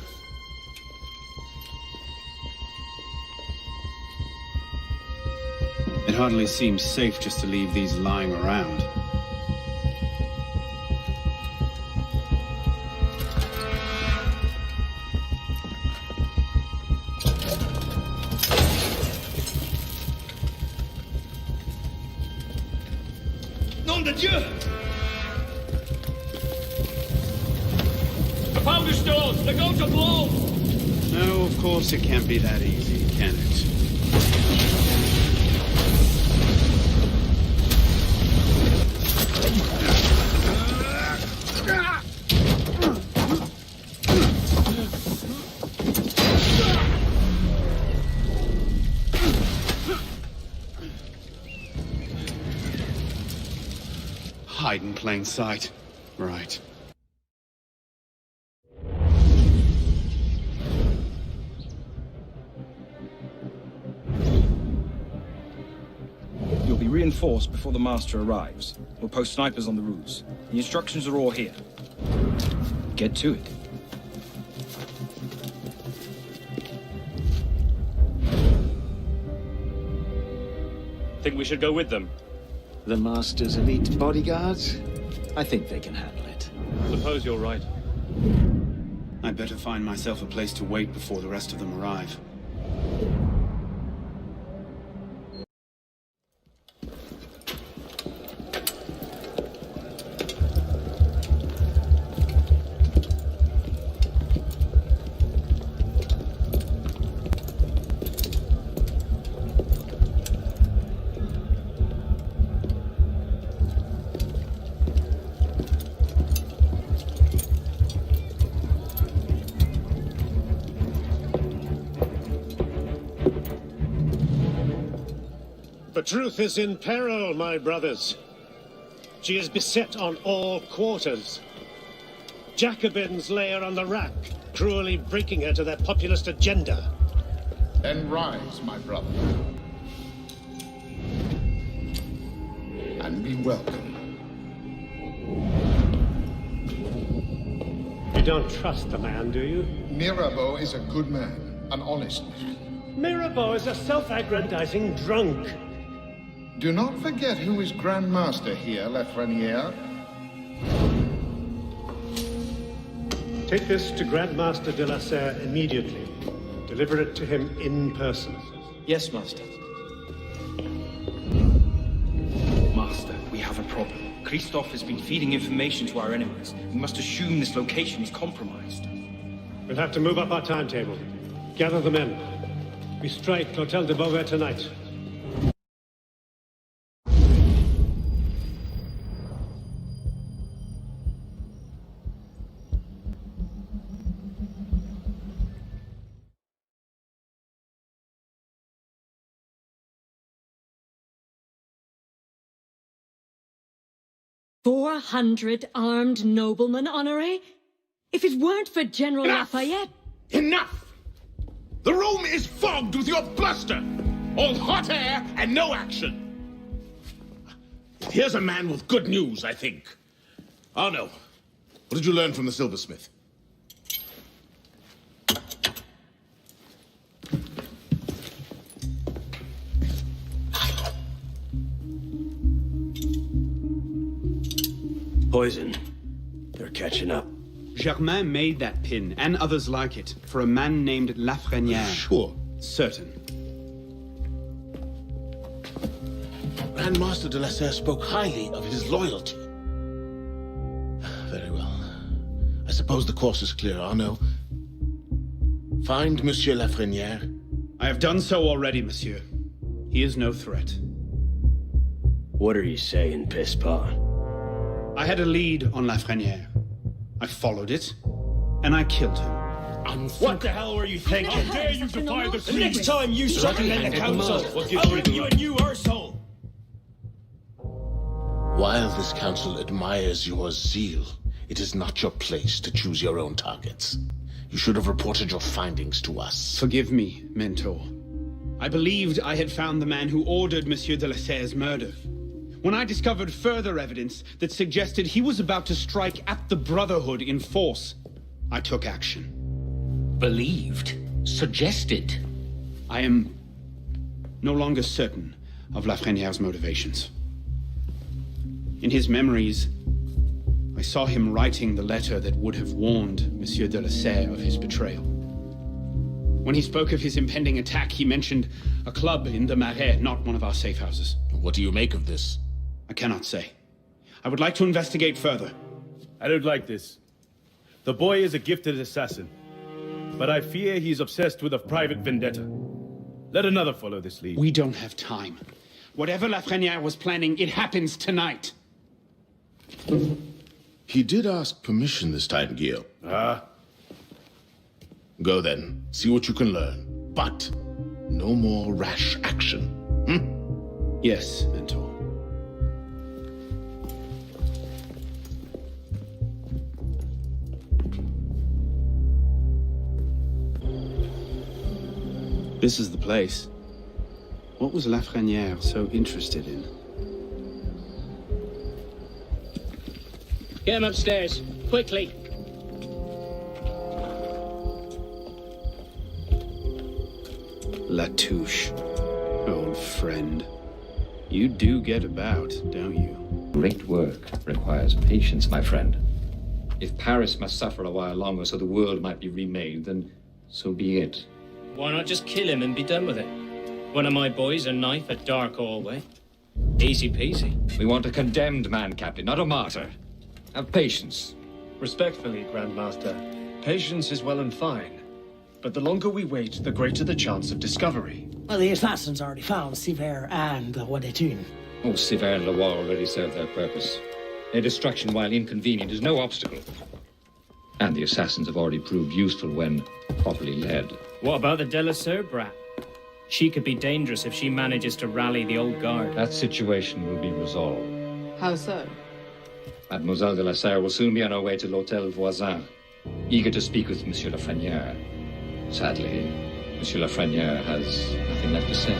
It hardly seems safe just to leave these lying around. Nom de Dieu! The powder stores! They're going to blow! No, of course it can't be that easy, can it? Hide in plain sight. Right. You'll be reinforced before the Master arrives. We'll post snipers on the roofs. The instructions are all here. Get to it. Think we should go with them? The Master's elite bodyguards? I think they can handle it. Suppose you're right. I'd better find myself a place to wait before the rest of them arrive. The truth is in peril, my brothers. She is beset on all quarters. Jacobins lay her on the rack, cruelly breaking her to their populist agenda. Then rise, my brother. And be welcome. You don't trust the man, do you? Mirabeau is a good man, an honest man. Mirabeau is a self-aggrandizing drunk. Do not forget who is Grand Master here, Lafreniere. Take this to Grand Master de la Serre immediately. Deliver it to him in person. Yes, Master. Master, we have a problem. Christoph has been feeding information to our enemies. We must assume this location is compromised. We'll have to move up our timetable. Gather the men. We strike L'Hôtel de Beauvais tonight. "400 armed noblemen, Honoré? If it weren't for General Lafayette..." Enough! The room is fogged with your bluster! All hot air and no action! Here's a man with good news, I think. Arno, what did you learn from the silversmith? Poison. They're catching up. Germain made that pin, and others like it, for a man named Lafreniere. Sure. Certain. Grand Master de la Serre spoke highly of his loyalty. Very well. I suppose the course is clear, Arno. Find Monsieur Lafreniere. I have done so already, monsieur. He is no threat. What are you saying, Pisspot? I had a lead on Lafreniere. I followed it, and I killed him. What the hell were you thinking? How dare you defy the Creed? Next time you circumvent the council, I'll rip you a new arsehole! While this council admires your zeal, it is not your place to choose your own targets. You should have reported your findings to us. Forgive me, Mentor. I believed I had found the man who ordered Monsieur de la Serre's murder. When I discovered further evidence that suggested he was about to strike at the Brotherhood in force, I took action. Believed? Suggested? I am no longer certain of Lafreniere's motivations. In his memories, I saw him writing the letter that would have warned Monsieur de la Serre of his betrayal. When he spoke of his impending attack, he mentioned a club in the Marais, not one of our safe houses. What do you make of this? I cannot say. I would like to investigate further. I don't like this. The boy is a gifted assassin, but I fear he's obsessed with a private vendetta. Let another follow this lead. We don't have time. Whatever Lafreniere was planning, it happens tonight. He did ask permission this time, Guillaume. Go then, see what you can learn. But no more rash action. Yes, Mentor. This is the place. What was Lafreniere so interested in? Get him upstairs, quickly. Latouche, old friend. You do get about, don't you? Great work requires patience, my friend. If Paris must suffer a while longer so the world might be remade, then so be it. Why not just kill him and be done with it? One of my boys, a knife, a dark hallway. Easy peasy. We want a condemned man, Captain, not a martyr. Have patience. Respectfully, Grandmaster, patience is well and fine. But the longer we wait, the greater the chance of discovery. Well, the assassins already found Siver and Wadetun. Oh, Siver and Leroy already served their purpose. Their destruction, while inconvenient, is no obstacle. And the assassins have already proved useful when properly led. What about the de la Serre brat? She could be dangerous if she manages to rally the old guard. That situation will be resolved. How so? Mademoiselle de la Serre will soon be on her way to l'Hôtel Voisin, eager to speak with Monsieur Lafreniere. Sadly, Monsieur Lafreniere has nothing left to say.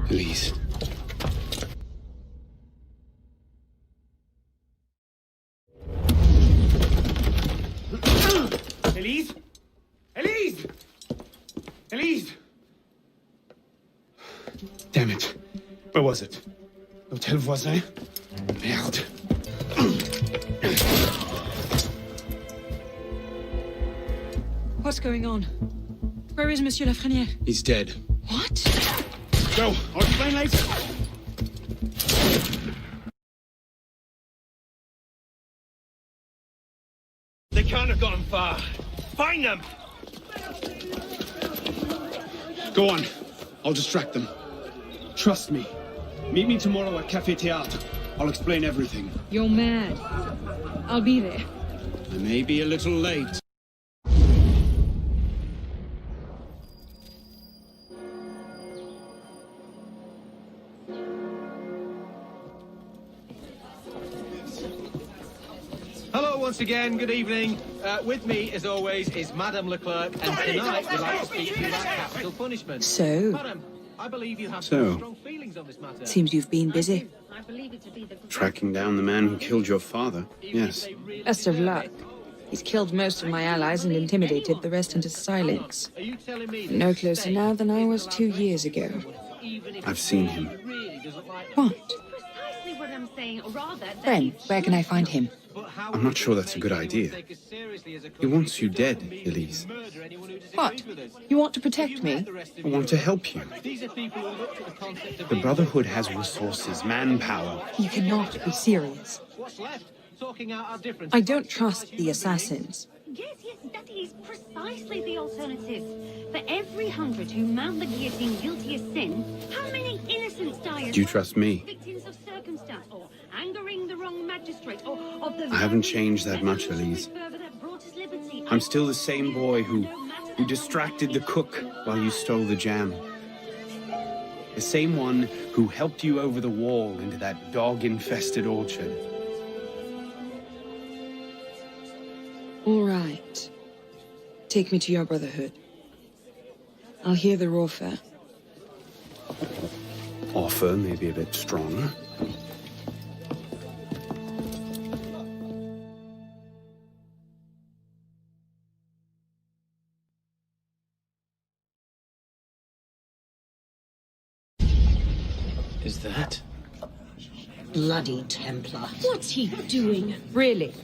Elise. Elise? Elise! Elise! Damn it. Where was it? L'Hôtel Voisin? Merde. What's going on? Where is Monsieur Lafreniere? He's dead. What? Go. I'll explain later. They can't have gone far. Find them! Go on. I'll distract them. Trust me. Meet me tomorrow at Café Théâtre. I'll explain everything. You're mad. I'll be there. I may be a little late. Hello once again, good evening. With me, as always, is Madame Leclerc, and tonight we'd like to speak to you about capital punishment. So? Madame, I believe you have So? some strong feelings on this matter. Seems you've been busy. Tracking down the man who killed your father. Yes. Best of luck. He's killed most of my allies and intimidated the rest into silence. No closer now than I was 2 years ago. I've seen him. What? Then, where can I find him? I'm not sure that's a good idea. He wants you dead, Elise. What? You want to protect me? I want to help you. The Brotherhood has resources, manpower. You cannot be serious. I don't trust the assassins. Yes, that is precisely the alternative. For every 100 who mount the guillotine guilty of sin, how many innocents die? Do you trust me? Victims of circumstance, or angering the wrong magistrate, or of the... I haven't changed that much, Elise. I'm still the same boy who distracted the cook while you stole the jam. The same one who helped you over the wall into that dog-infested orchard. All right. Take me to your Brotherhood. I'll hear their offer. Offer may be a bit strong. Is that? Bloody Templar. What's he doing? Really?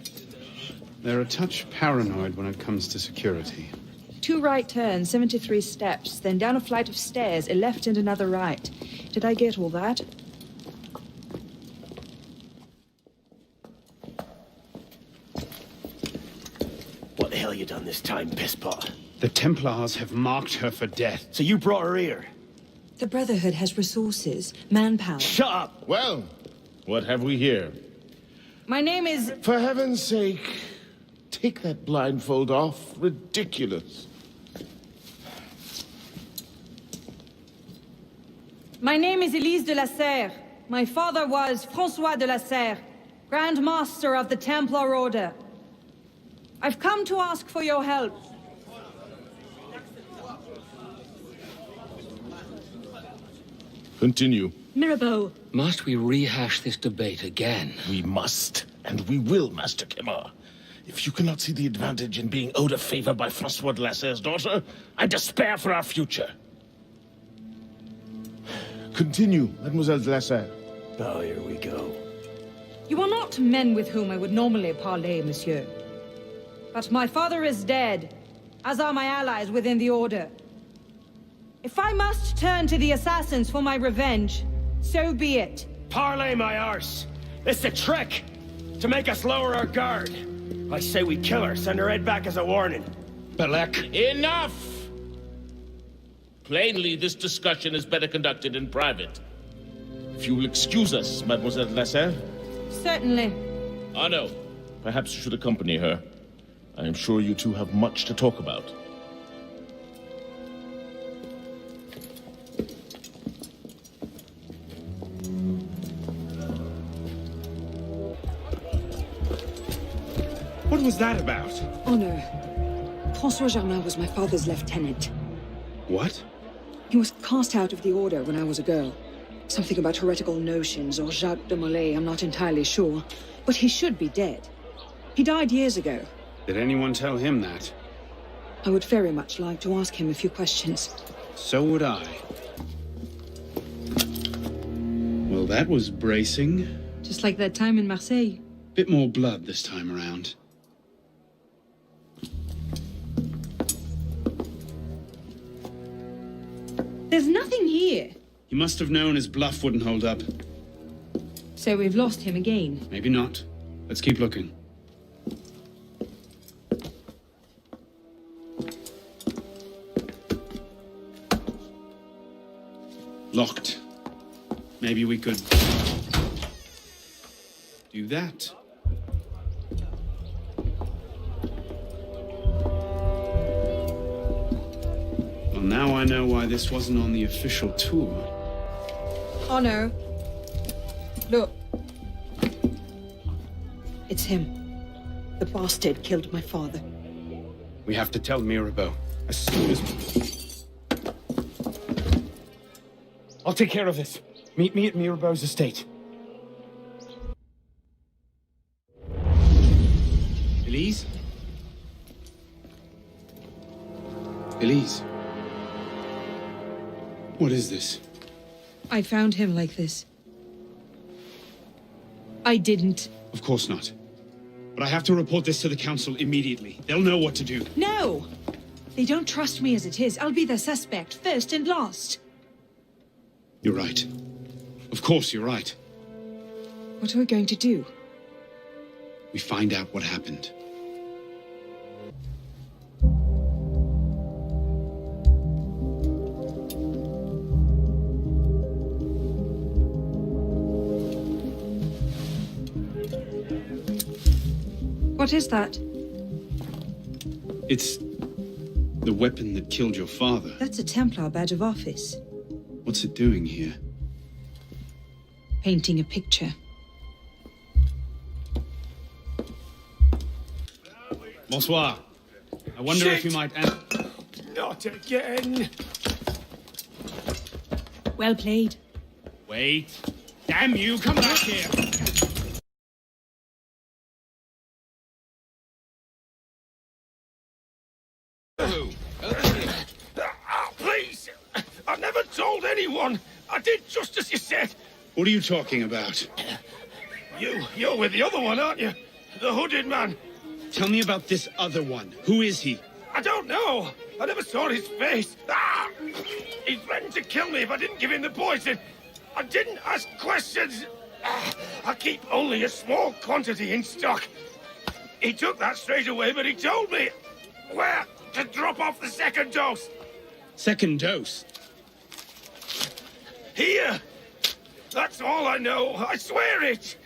They're a touch paranoid when it comes to security. 2 right turns, 73 steps, then down a flight of stairs, a left and another right. Did I get all that? What the hell you done this time, pisspot? The Templars have marked her for death. So you brought her here? The Brotherhood has resources, manpower. Shut up! Well, what have we here? My name is... For heaven's sake, take that blindfold off. Ridiculous. My name is Elise de la Serre. My father was François de la Serre, Grand Master of the Templar Order. I've come to ask for your help. Continue. Mirabeau. Must we rehash this debate again? We must, and we will, Master Kemar. If you cannot see the advantage in being owed a favor by François de la Serre's daughter, I despair for our future. Continue, Mademoiselle de la Serre. Oh, here we go. You are not men with whom I would normally parley, monsieur. But my father is dead, as are my allies within the Order. If I must turn to the assassins for my revenge, so be it. Parley, my arse! It's a trick! To make us lower our guard. I say we kill her, send her head back as a warning. Belek. Enough! Plainly, this discussion is better conducted in private. If you will excuse us, Mademoiselle de la Serre. Certainly. Arno, perhaps you should accompany her. I am sure you two have much to talk about. What was that about? Honor. François Germain was my father's lieutenant. What? He was cast out of the Order when I was a girl. Something about heretical notions or Jacques de Molay, I'm not entirely sure. But he should be dead. He died years ago. Did anyone tell him that? I would very much like to ask him a few questions. So would I. Well, that was bracing. Just like that time in Marseille. Bit more blood this time around. There's nothing here. He must have known his bluff wouldn't hold up. So we've lost him again. Maybe not. Let's keep looking. Locked. Maybe we could do that. Well, now I know why this wasn't on the official tour. Oh no. Look. It's him. The bastard killed my father. We have to tell Mirabeau as soon as... I'll take care of this. Meet me at Mirabeau's estate. Elise? Elise? What is this? I found him like this. I didn't. Of course not. But I have to report this to the council immediately. They'll know what to do. No! They don't trust me as it is. I'll be their suspect, first and last. You're right. Of course you're right. What are we going to do? We find out what happened. What is that? It's the weapon that killed your father. That's a Templar badge of office. What's it doing here? Painting a picture. Bonsoir. I wonder if you might... Not again! Well played. Wait. Damn you, come back here. Please! I never told anyone! I did just as you said! What are you talking about? You're with the other one, aren't you? The hooded man. Tell me about this other one. Who is he? I don't know. I never saw his face. He threatened to kill me if I didn't give him the poison. I didn't ask questions. I keep only a small quantity in stock. He took that straight away, but he told me where to drop off the second dose. Second dose? Here. That's all I know. I swear it.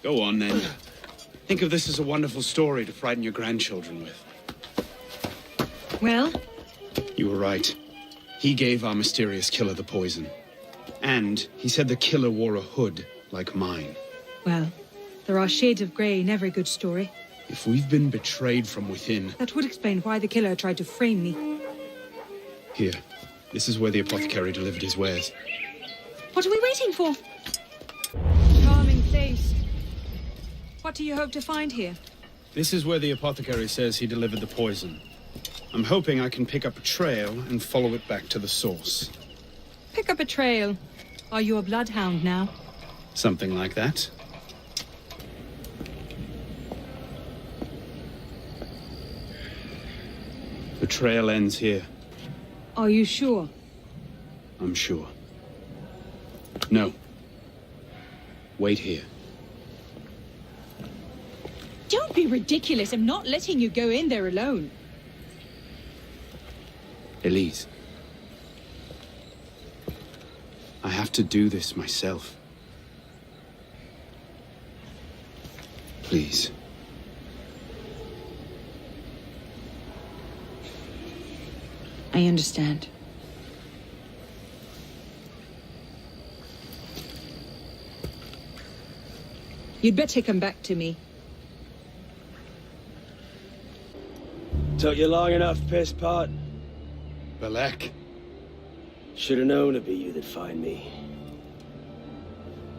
Go on, then. Think of this as a wonderful story to frighten your grandchildren with. Well? You were right. He gave our mysterious killer the poison. And he said the killer wore a hood like mine. Well, there are shades of grey in every good story. If we've been betrayed from within... That would explain why the killer tried to frame me. Here. This is where the apothecary delivered his wares. What are we waiting for? Charming place. What do you hope to find here? This is where the apothecary says he delivered the poison. I'm hoping I can pick up a trail and follow it back to the source. Pick up a trail. Are you a bloodhound now? Something like that. The trail ends here. Are you sure? I'm sure. No. Wait here. Don't be ridiculous. I'm not letting you go in there alone. Elise. I have to do this myself. Please. I understand. You'd better come back to me. Took you long enough, piss pot. Balak. Should have known it'd be you that'd find me.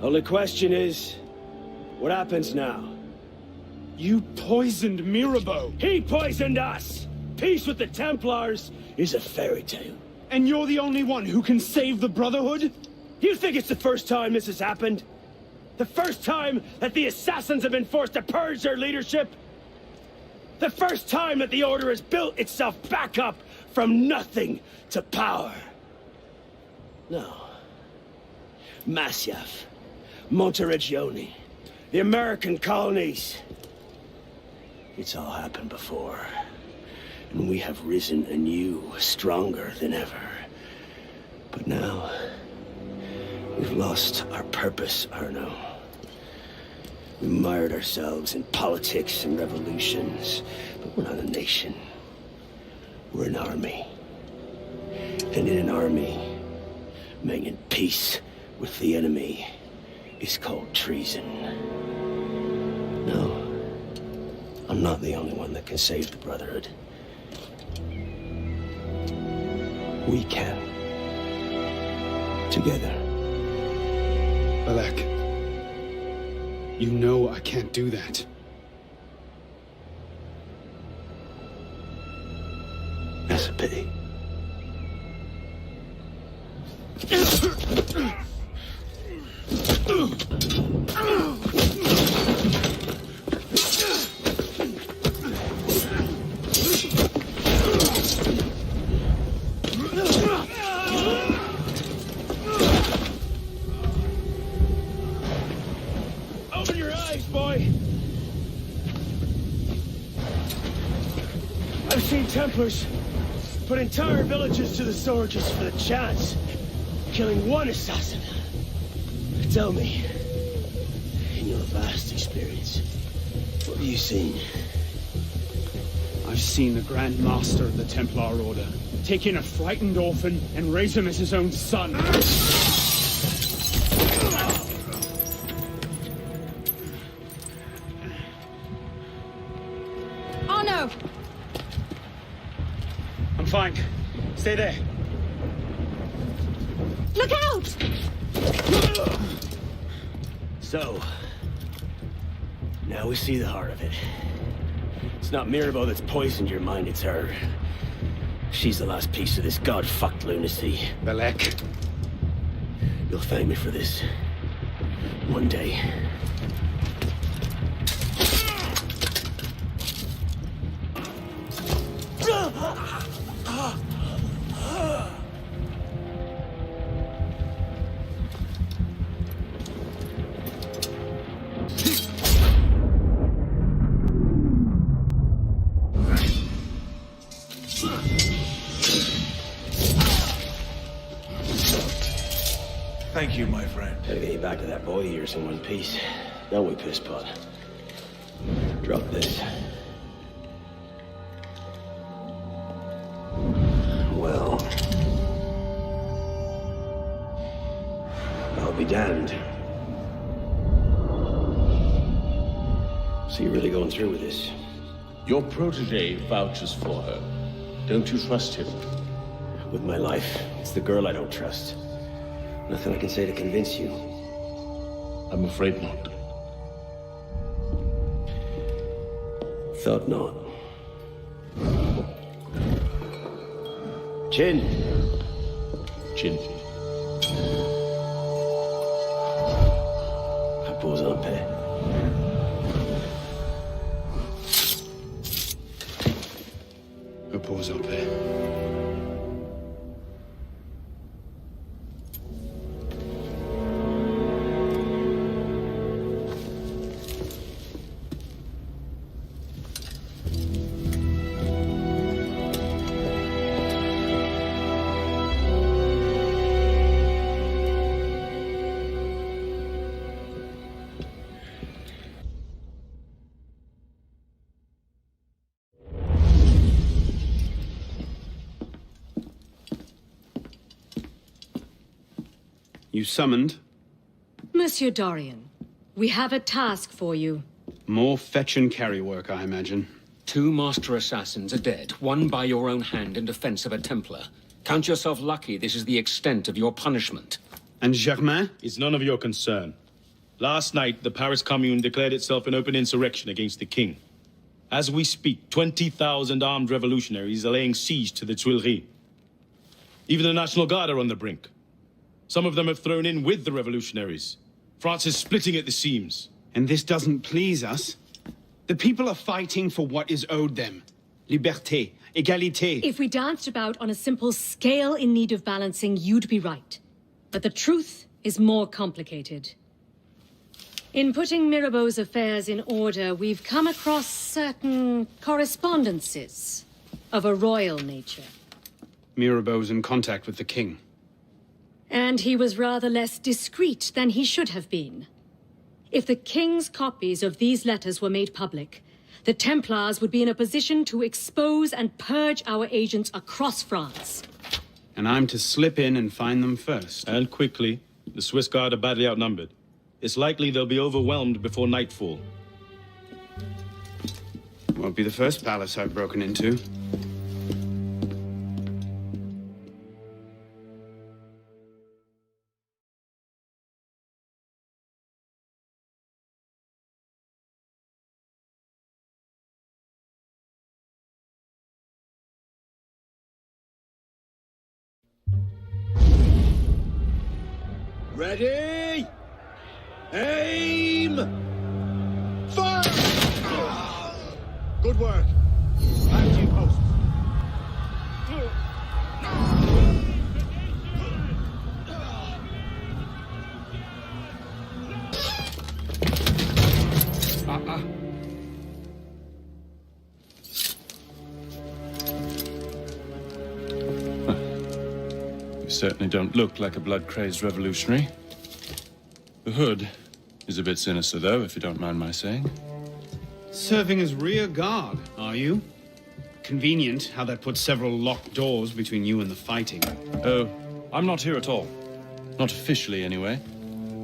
Only question is, what happens now? You poisoned Mirabeau. He poisoned us! Peace with the Templars is a fairy tale. And you're the only one who can save the Brotherhood? You think it's the first time this has happened? The first time that the Assassins have been forced to purge their leadership? The first time that the Order has built itself back up from nothing to power? No. Masyaf, Monteregione, the American colonies. It's all happened before. And we have risen anew, stronger than ever. But now, we've lost our purpose, Arno. We mired ourselves in politics and revolutions, but we're not a nation. We're an army. And in an army, making peace with the enemy is called treason. No, I'm not the only one that can save the Brotherhood. We can. Together. Balak. You know I can't do that. That's a pity. Open your eyes, boy! I've seen Templars put entire villages to the sword just for the chance of killing one assassin. Tell me, in your vast experience, what have you seen? I've seen the Grand Master of the Templar Order take in a frightened orphan and raise him as his own son. Oh no! I'm fine. Stay there. Look out! So, now we see the heart of it. It's not Mirabeau that's poisoned your mind, it's her. She's the last piece of this god-fucked lunacy. Belek. You'll thank me for this. One day. Thank you, my friend. Gotta get you back to that boy of yours in one piece. Don't we, pisspot? Drop this. Well... I'll be damned. So you're really going through with this? Your protege vouches for her. Don't you trust him? With my life, it's the girl I don't trust. Nothing I can say to convince you. I'm afraid not. Thought not. Chin. Chin. Repose en paix. Repose en paix. You summoned? Monsieur Dorian, we have a task for you. More fetch and carry work, I imagine. 2 master assassins are dead, one by your own hand in defense of a Templar. Count yourself lucky this is the extent of your punishment. And Germain? It's none of your concern. Last night, the Paris Commune declared itself an open insurrection against the king. As we speak, 20,000 armed revolutionaries are laying siege to the Tuileries. Even the National Guard are on the brink. Some of them have thrown in with the revolutionaries. France is splitting at the seams. And this doesn't please us? The people are fighting for what is owed them. Liberté, égalité. If we danced about on a simple scale in need of balancing, you'd be right. But the truth is more complicated. In putting Mirabeau's affairs in order, we've come across certain correspondences of a royal nature. Mirabeau's in contact with the king. And he was rather less discreet than he should have been. If the king's copies of these letters were made public, the Templars would be in a position to expose and purge our agents across France. And I'm to slip in and find them first. And quickly. The Swiss Guard are badly outnumbered. It's likely they'll be overwhelmed before nightfall. Won't be the first palace I've broken into. Ready? Aim! Fire! Good work. Back to your posts. You certainly don't look like a blood-crazed revolutionary. The hood is a bit sinister, though, if you don't mind my saying. Serving as rear guard, are you? Convenient how that puts several locked doors between you and the fighting. Oh, I'm not here at all. Not officially, anyway.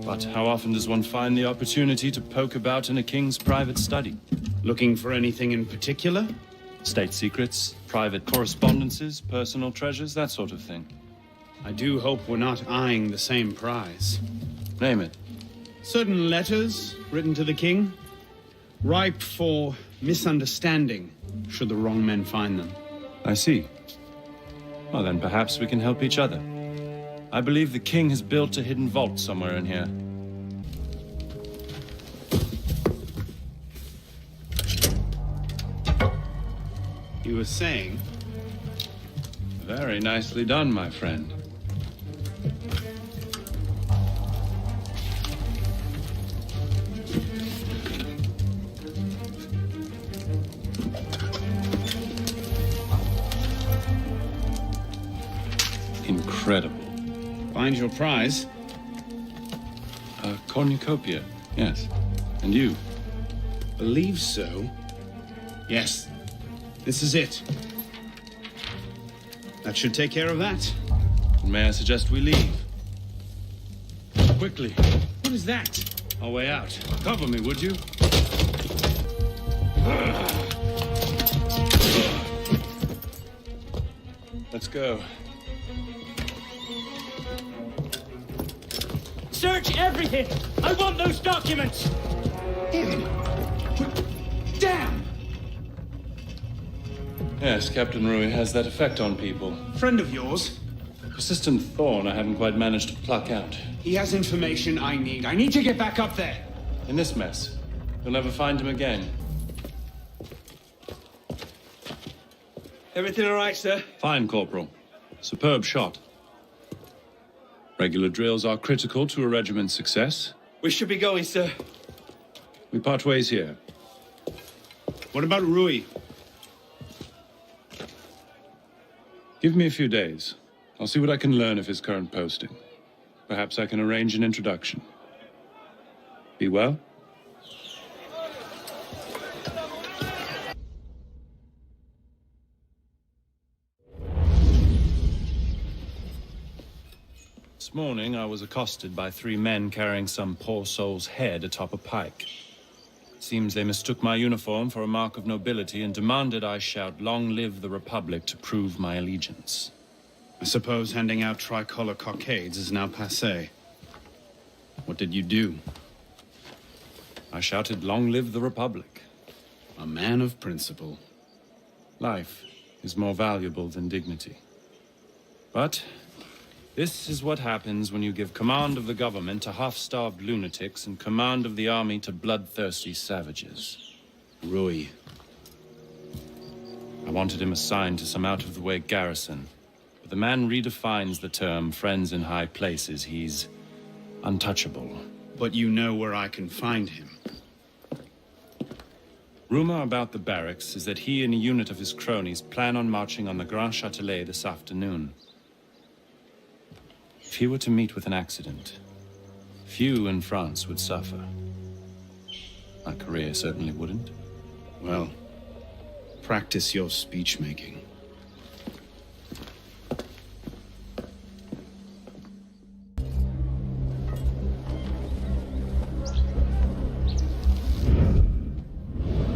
But how often does one find the opportunity to poke about in a king's private study? Looking for anything in particular? State secrets, private correspondences, personal treasures, that sort of thing. I do hope we're not eyeing the same prize. Name it. Certain letters written to the king, ripe for misunderstanding, should the wrong men find them. I see. Well, then perhaps we can help each other. I believe the king has built a hidden vault somewhere in here. You were saying? Very nicely done, my friend. Incredible. Find your prize? A cornucopia, yes. And you? Believe so. Yes. This is it. That should take care of that. May I suggest we leave? Quickly. What is that? Our way out. Cover me, would you? Let's go. Search everything! I want those documents! Damn! Yes, Captain Rui has that effect on people. Friend of yours? Persistent thorn I haven't quite managed to pluck out. He has information I need. I need to get back up there. In this mess, you'll never find him again. Everything all right, sir? Fine, Corporal. Superb shot. Regular drills are critical to a regiment's success. We should be going, sir. We part ways here. What about Rui? Give me a few days. I'll see what I can learn of his current posting. Perhaps I can arrange an introduction. Be well. This morning, I was accosted by 3 men carrying some poor soul's head atop a pike. It seems they mistook my uniform for a mark of nobility and demanded I shout, "Long live the Republic," to prove my allegiance. I suppose handing out tricolor cockades is now passé. What did you do? I shouted, "Long live the Republic." A man of principle. Life is more valuable than dignity. But this is what happens when you give command of the government to half-starved lunatics and command of the army to bloodthirsty savages. Rui. I wanted him assigned to some out-of-the-way garrison, but the man redefines the term friends in high places. He's untouchable. But you know where I can find him. Rumor about the barracks is that he and a unit of his cronies plan on marching on the Grand Châtelet this afternoon. If he were to meet with an accident, few in France would suffer. My career certainly wouldn't. Well, practice your speech-making.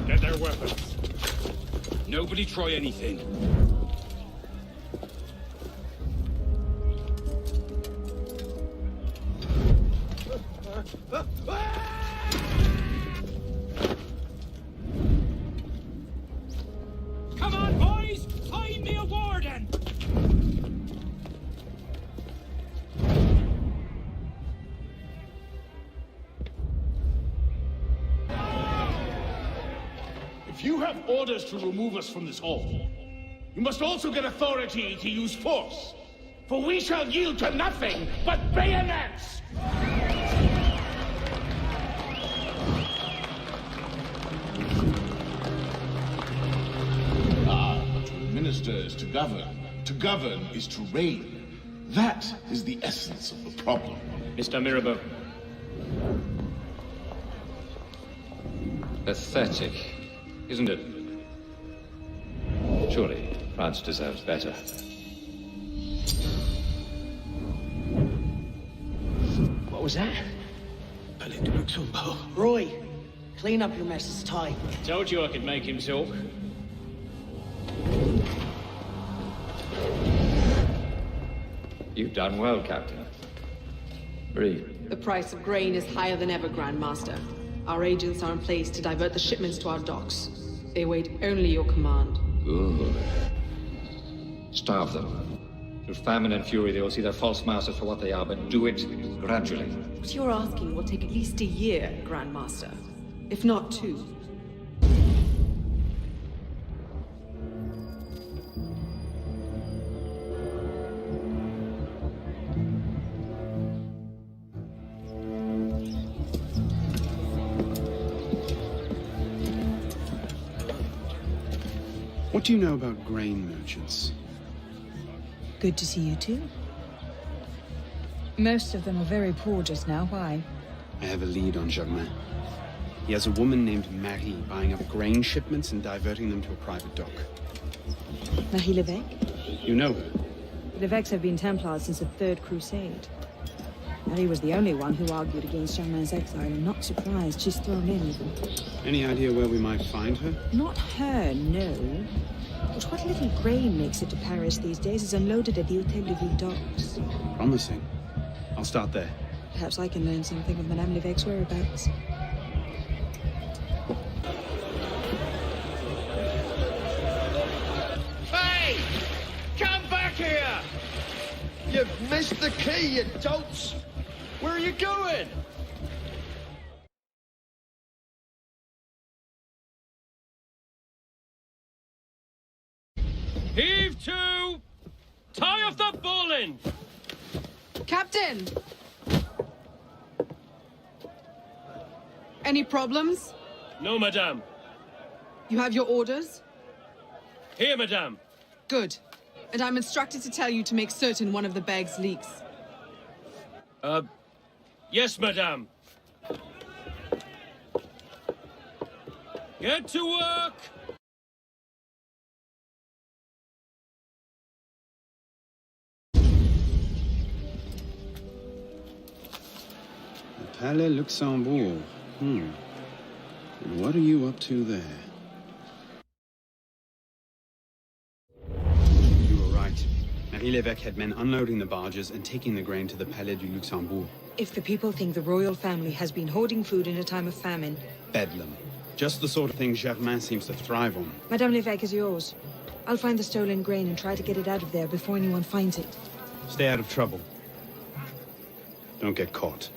Get their weapons. Nobody try anything. Come on, boys! Find me a warden! If you have orders to remove us from this hall, you must also get authority to use force. For we shall yield to nothing but bayonets! To administer is to govern. To govern is to reign. That is the essence of the problem. Mr. Mirabeau. Pathetic, isn't it? Surely France deserves better. What was that? Roy, clean up your mess. It's time. Told you I could make him talk. You've done well, Captain. Breathe. The price of grain is higher than ever, Grand Master. Our agents are in place to divert the shipments to our docks. They await only your command. Good. Starve them. Through famine and fury, they will see their false masters for what they are, but do it gradually. What you're asking will take at least a year, Grand Master. If not 2. What do you know about grain merchants? Good to see you too. Most of them are very poor just now. Why? I have a lead on Germain. He has a woman named Marie buying up grain shipments and diverting them to a private dock. Marie Levesque? You know her? The Levesques have been Templars since the Third Crusade. Marie was the only one who argued against Germain's exile. I'm not surprised she's thrown in with him. Any idea where we might find her? Not her, no. But what little grain makes it to Paris these days is unloaded at the Hôtel de Ville docks. Promising. I'll start there. Perhaps I can learn something of Madame Levesque's whereabouts. Hey! Come back here! You've missed the key, you dolts! Where are you going? Heave to! Tie off the bowline! Captain! Any problems? No, madame. You have your orders? Here, madame. Good. And I'm instructed to tell you to make certain one of the bags leaks. Yes, madame. Get to work! Palais Luxembourg. And what are you up to there? You were right. Marie Levesque had men unloading the barges and taking the grain to the Palais du Luxembourg. If the people think the royal family has been hoarding food in a time of famine... Bedlam. Just the sort of thing Germain seems to thrive on. Madame Levesque is yours. I'll find the stolen grain and try to get it out of there before anyone finds it. Stay out of trouble. Don't get caught.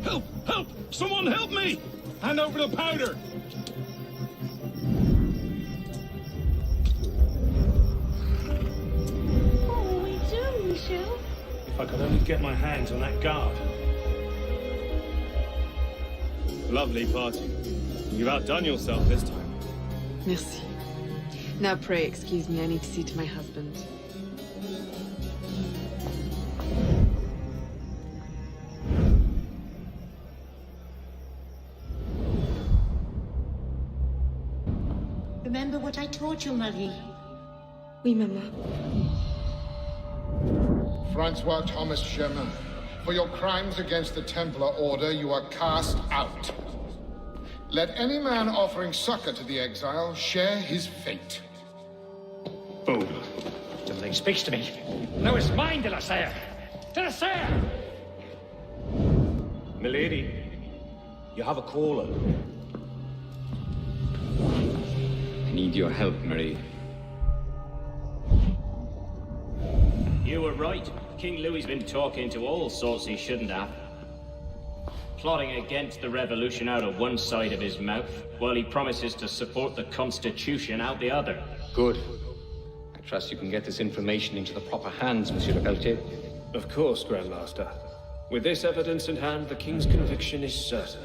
Help! Help! Someone help me! Hand over the powder! What will we do, Michel? If I could only get my hands on that guard. Lovely party. You've outdone yourself this time. Merci. Now pray excuse me, I need to see to my husband. Remember what I taught you, Marie? Oui, Mama. Francois Thomas Germain, for your crimes against the Templar Order, you are cast out. Let any man offering succor to the exile share his fate. Fool. Something speaks to me. No, it's mine, de la Serre. De la Serre! Milady, you have a caller. I need your help, Marie. You were right. King Louis's been talking to all sorts he shouldn't have. Plotting against the revolution out of one side of his mouth, while he promises to support the Constitution out the other. Good. I trust you can get this information into the proper hands, Monsieur le Pelletier. Of course, Grand Master. With this evidence in hand, the King's conviction is certain.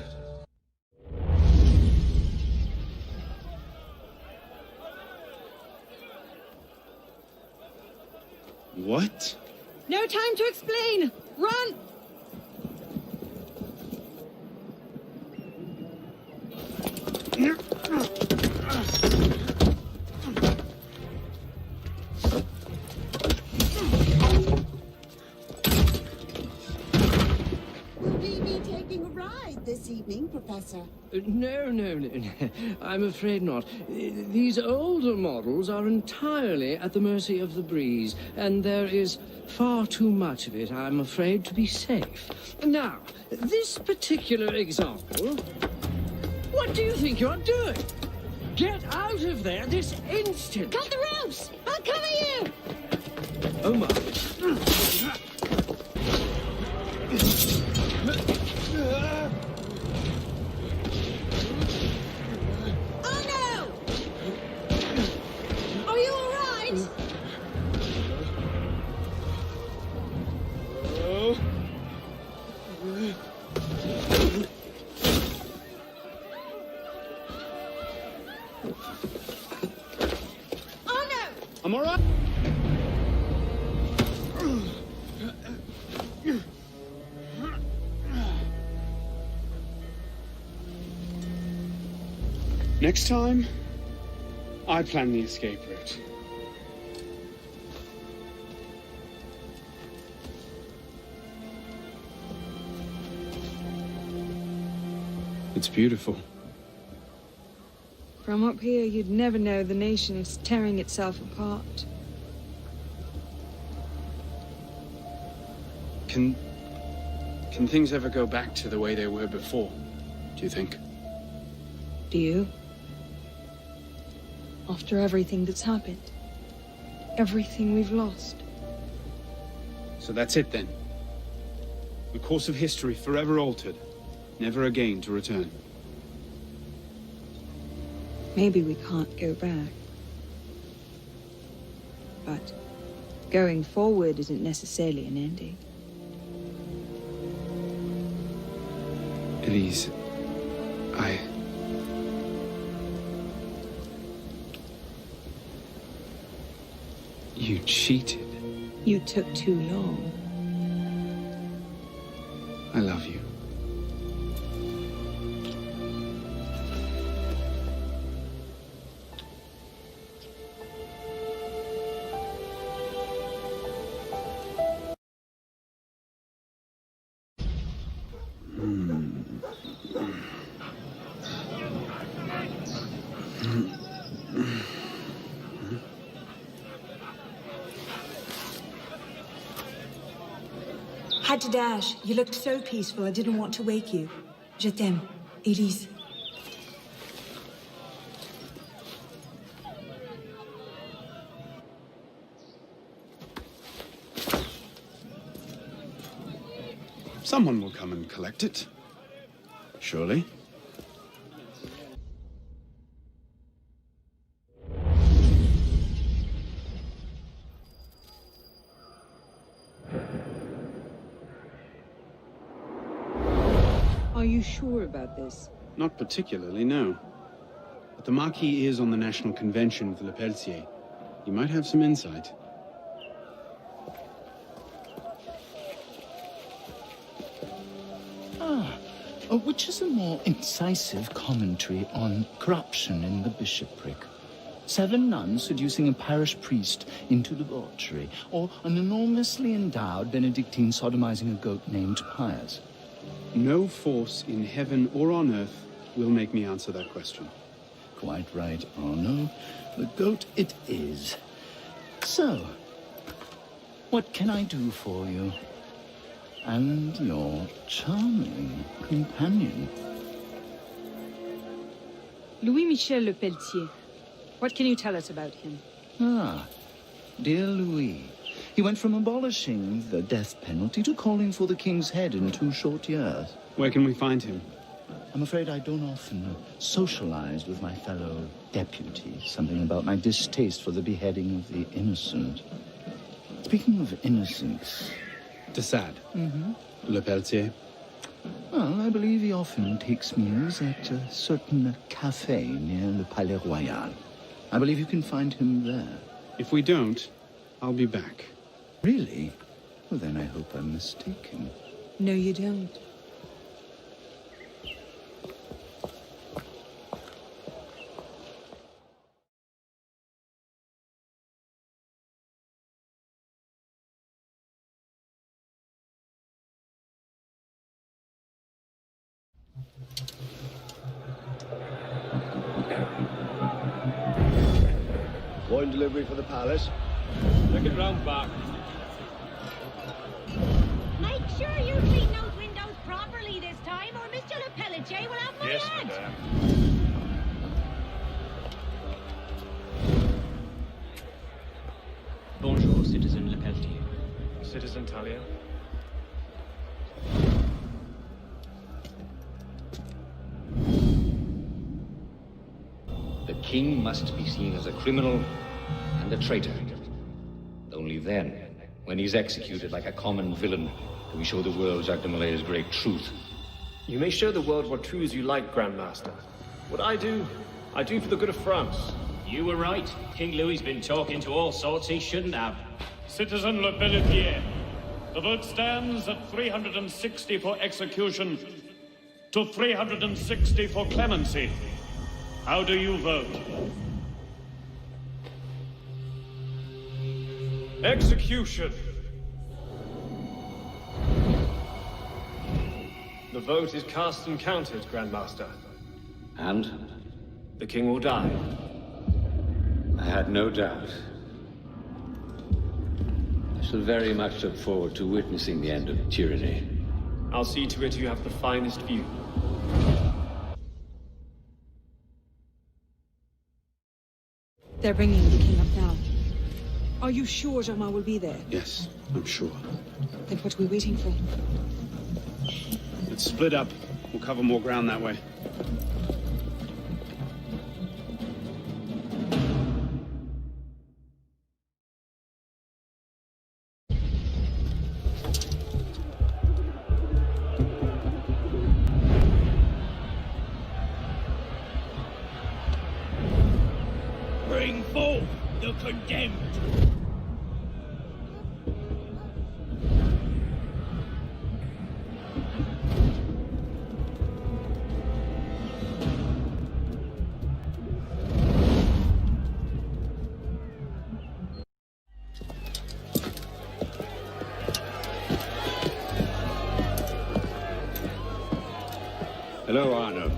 What? No time to explain! Run! better. No, no, no. I'm afraid not. These older models are entirely at the mercy of the breeze, and there is far too much of it, I'm afraid, to be safe. Now, this particular example... What do you think you're doing? Get out of there this instant! Cut the ropes! I'll cover you! Oh, my. Oh, no! Are you all right? Oh, no! I'm all right. Next time, I plan the escape route. It's beautiful. From up here, you'd never know the nation is tearing itself apart. Can things ever go back to the way they were before, do you think? Do you? After everything that's happened. Everything we've lost. So that's it then. The course of history forever altered, never again to return. Maybe we can't go back. But going forward isn't necessarily an ending. Elise, You cheated. You took too long. I love you. Had to dash. You looked so peaceful, I didn't want to wake you. Je t'aime, Elise. Someone will come and collect it. Surely. Are you sure about this? Not particularly, no. But the Marquis is on the National Convention with Le Pelletier. He might have some insight. Which is a more incisive commentary on corruption in the bishopric? 7 nuns seducing a parish priest into debauchery, or an enormously endowed Benedictine sodomizing a goat named Pius? No force in heaven or on earth will make me answer that question. Quite right, Arno. The goat it is. So, what can I do for you? And your charming companion. Louis-Michel Le Pelletier. What can you tell us about him? Ah, dear Louis. He went from abolishing the death penalty to calling for the king's head in 2 short years. Where can we find him? I'm afraid I don't often socialize with my fellow deputies. Something about my distaste for the beheading of the innocent. Speaking of innocence... De Sade. Mm-hmm. Le Pelletier. Well, I believe he often takes meals at a certain cafe near Le Palais Royal. I believe you can find him there. If we don't, I'll be back. Really? Well, then I hope I'm mistaken. No, you don't. Wine delivery for the palace. Take it round back. Make sure you clean those windows properly this time, or Mr. Le Pelletier will have my Yes, head. madame. Bonjour, Citizen Le Pelletier. Citizen Talia. The king must be seen as a criminal and a traitor. Only then, when he's executed like a common villain, do we show the world Jacques de Molay's great truth. You may show the world what true as you like, Grandmaster. What I do for the good of France. You were right. King Louis's been talking to all sorts he shouldn't have. Citizen Le Pelletier, the vote stands at 360 for execution to 360 for clemency. How do you vote? Execution! The vote is cast and counted, Grandmaster. And? The king will die. I had no doubt. I shall very much look forward to witnessing the end of tyranny. I'll see to it you have the finest view. They're bringing the king up now. Are you sure Germain will be there? Yes, I'm sure. Then what are we waiting for? Let's split up. We'll cover more ground that way. Bring forth the condemned. Hello, Arnaud.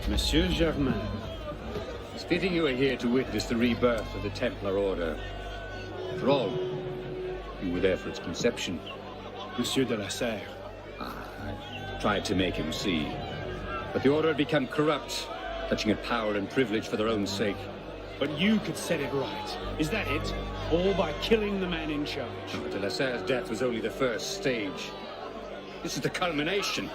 Monsieur Germain. It's fitting you are here to witness the rebirth of the Templar Order. After all, you were there for its conception. Monsieur de la Serre. I tried to make him see. But the Order had become corrupt, clutching at power and privilege for their own sake. But you could set it right. Is that it? All by killing the man in charge. But de la Serre's death was only the first stage. This is the culmination.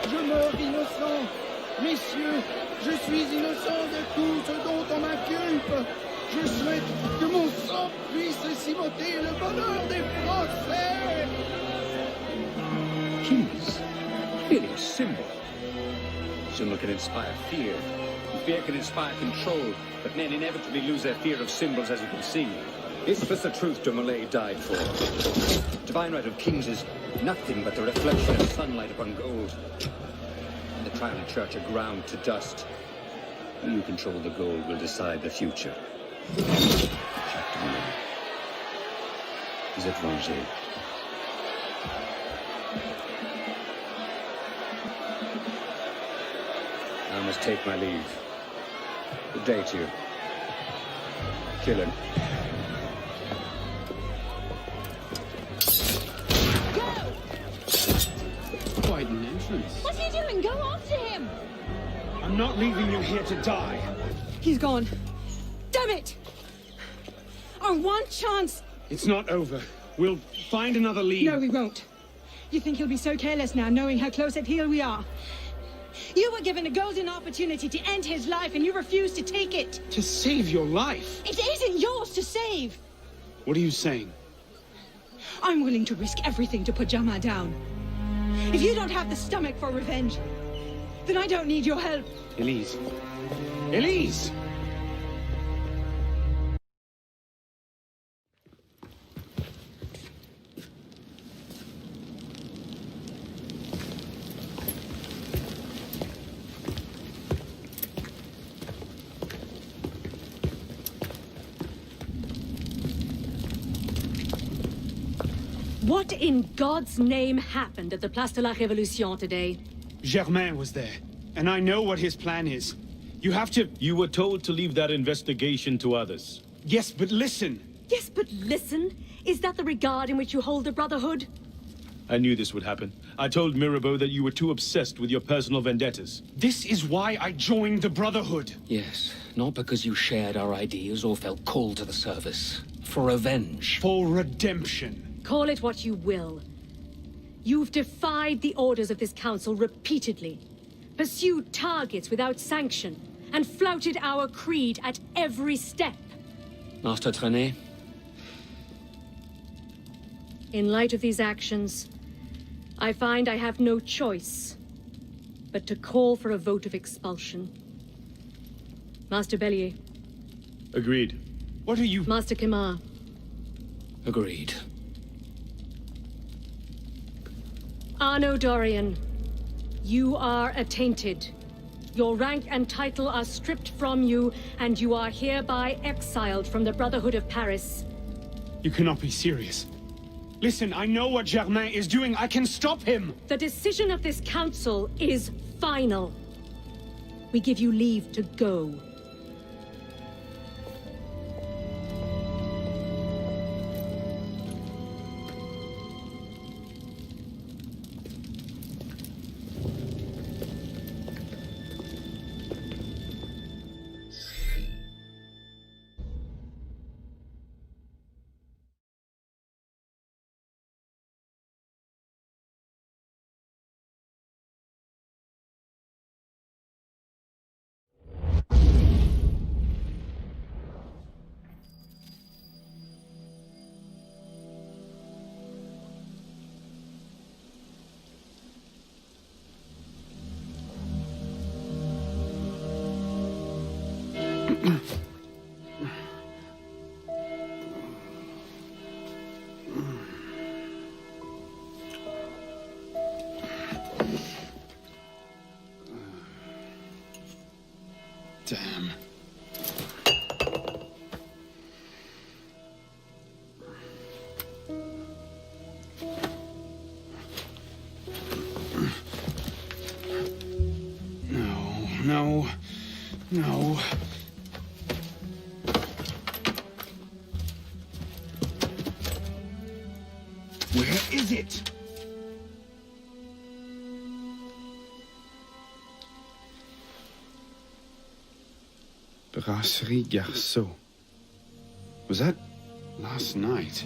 Je meurs innocent. Messieurs, je suis innocent de tout ce dont on m'inculpe. Je souhaite que mon sang puisse cimenter le bonheur des Français. Keys. Really a symbol. Symbol can inspire fear. And fear can inspire control. But men inevitably lose their fear of symbols, as you can see. This was the truth de Molay died for. Divine right of kings is nothing but the reflection of sunlight upon gold. And the trial and church are ground to dust. Who you control the gold will decide the future. Jacques de Molay. Vous êtes vengé. I must take my leave. Good day to you. Kill him. Quite an entrance. What are you doing? Go after him! I'm not leaving you here to die. He's gone. Damn it! Our one chance! It's not over. We'll find another lead. No, we won't. You think he'll be so careless now, knowing how close at heel we are? You were given a golden opportunity to end his life, and you refused to take it. To save your life? It isn't yours to save. What are you saying? I'm willing to risk everything to put Germain down. If you don't have the stomach for revenge, then I don't need your help. Elise. Elise! What in God's name happened at the Place de la Révolution today? Germain was there. And I know what his plan is. You have to... You were told to leave that investigation to others. Yes, but listen. Yes, but listen. Is that the regard in which you hold the Brotherhood? I knew this would happen. I told Mirabeau that you were too obsessed with your personal vendettas. This is why I joined the Brotherhood. Yes, not because you shared our ideas or felt called to the service. For revenge. For redemption. Call it what you will. You've defied the orders of this council repeatedly, pursued targets without sanction, and flouted our creed at every step. Master Trenet? In light of these actions, I find I have no choice but to call for a vote of expulsion. Master Bellier. Agreed. What are you... Master Kimar. Agreed. Arno Dorian, you are attainted. Your rank and title are stripped from you, and you are hereby exiled from the Brotherhood of Paris. You cannot be serious. Listen, I know what Germain is doing. I can stop him! The decision of this council is final. We give you leave to go. Damn. No. Where is it? Brasserie Garceau. Was that last night?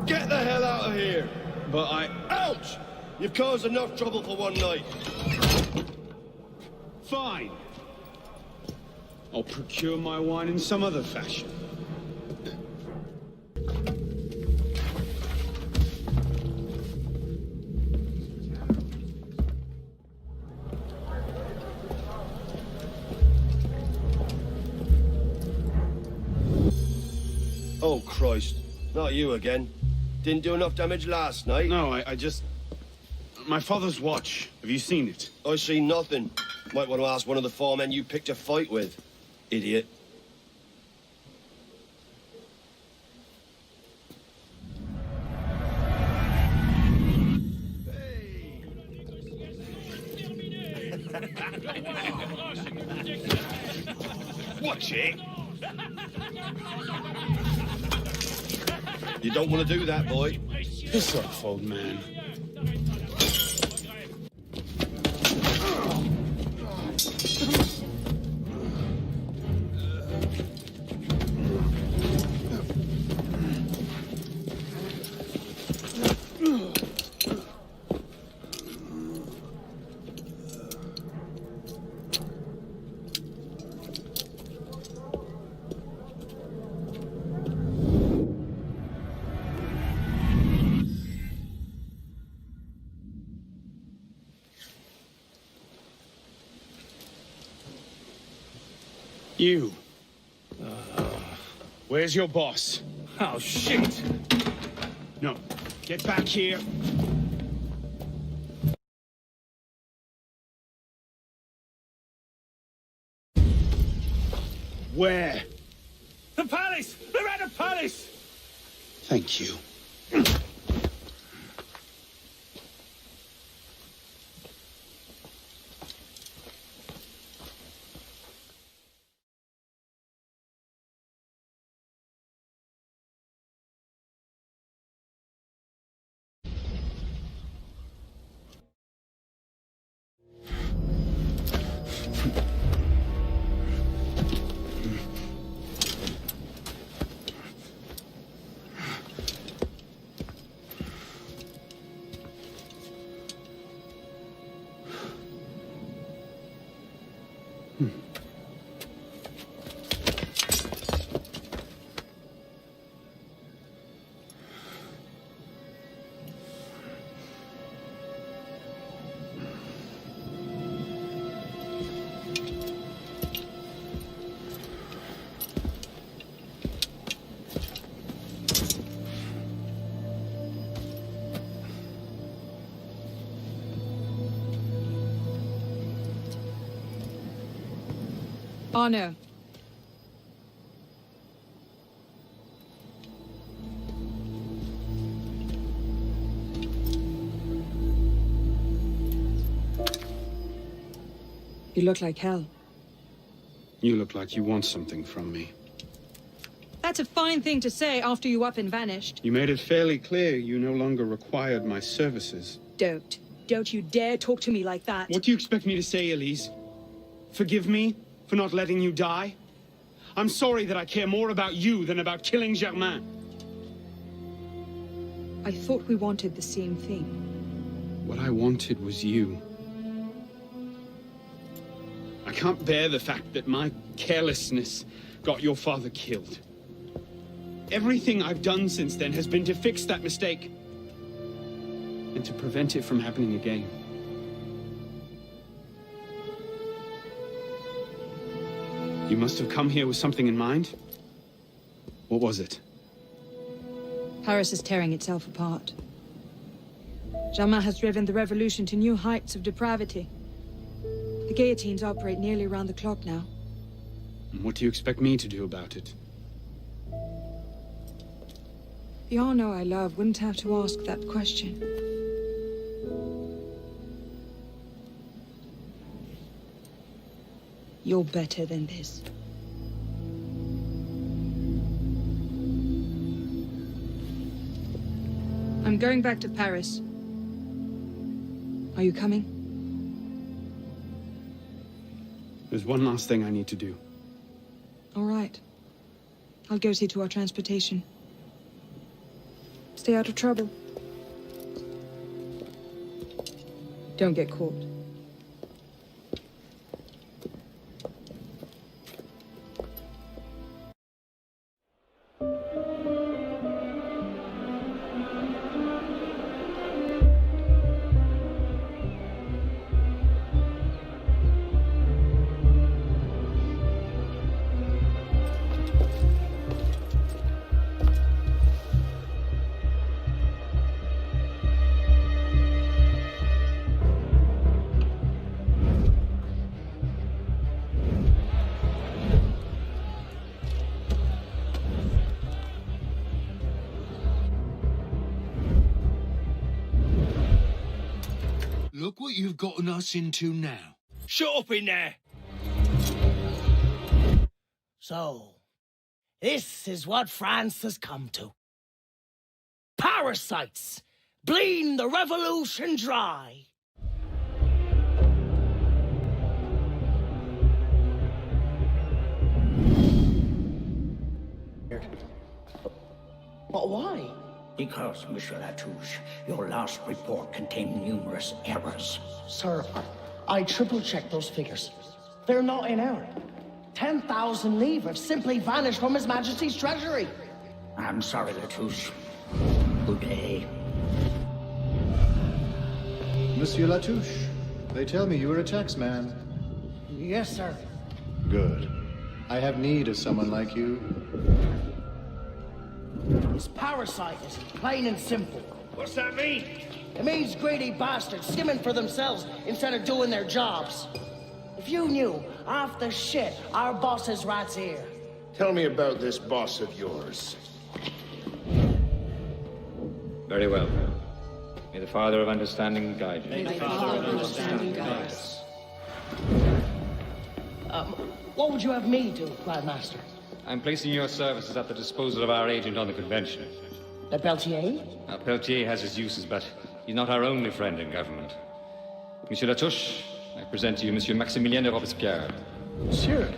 Get the hell out of here! But I... Ouch! You've caused enough trouble for one night. Fine. I'll procure my wine in some other fashion. Oh, Christ. Not you again. Didn't do enough damage last night. No, I just... My father's watch. Have you seen it? I seen nothing. Might want to ask one of the four men you picked a fight with. Idiot. Watch it. You don't want to do that, boy. Piss off, old man. You. Where's your boss? Oh, shit! No. Get back here. Where? The palace! They're at the palace! Thank you. Honor. You look like hell. You look like you want something from me. That's a fine thing to say after you up and vanished. You made it fairly clear you no longer required my services. Don't. Don't you dare talk to me like that. What do you expect me to say, Elise? Forgive me for not letting you die? I'm sorry that I care more about you than about killing Germain. I thought we wanted the same thing. What I wanted was you. I can't bear the fact that my carelessness got your father killed. Everything I've done since then has been to fix that mistake and to prevent it from happening again. You must have come here with something in mind. What was it? Paris is tearing itself apart. Germain has driven the revolution to new heights of depravity. The guillotines operate nearly around the clock now. And what do you expect me to do about it? The honor I love wouldn't have to ask that question. You're better than this. I'm going back to Paris. Are you coming? There's one last thing I need to do. All right. I'll go see to our transportation. Stay out of trouble. Don't get caught. Look what you've gotten us into now. Shut up in there! So, this is what France has come to. Parasites, bleeding the revolution dry. But why? Because, Monsieur Latouche, your last report contained numerous errors. Sir, I triple-checked those figures. They're not in error. 10,000 livres have simply vanished from His Majesty's treasury. I'm sorry, Latouche. Good day. Monsieur Latouche, they tell me you were a taxman. Yes, sir. Good. I have need of someone like you. is parasitism, plain and simple. What's that mean? It means greedy bastards skimming for themselves instead of doing their jobs. If you knew half the shit our bosses rats here. Tell me about this boss of yours. Very well. May the Father of Understanding guide you. May the Father of Understanding guide us. What would you have me do, Grandmaster? I'm placing your services at the disposal of our agent on the convention. Le Peltier? Now, Peltier has his uses, but he's not our only friend in government. Monsieur Latouche, I present to you Monsieur Maximilien de Robespierre. Monsieur,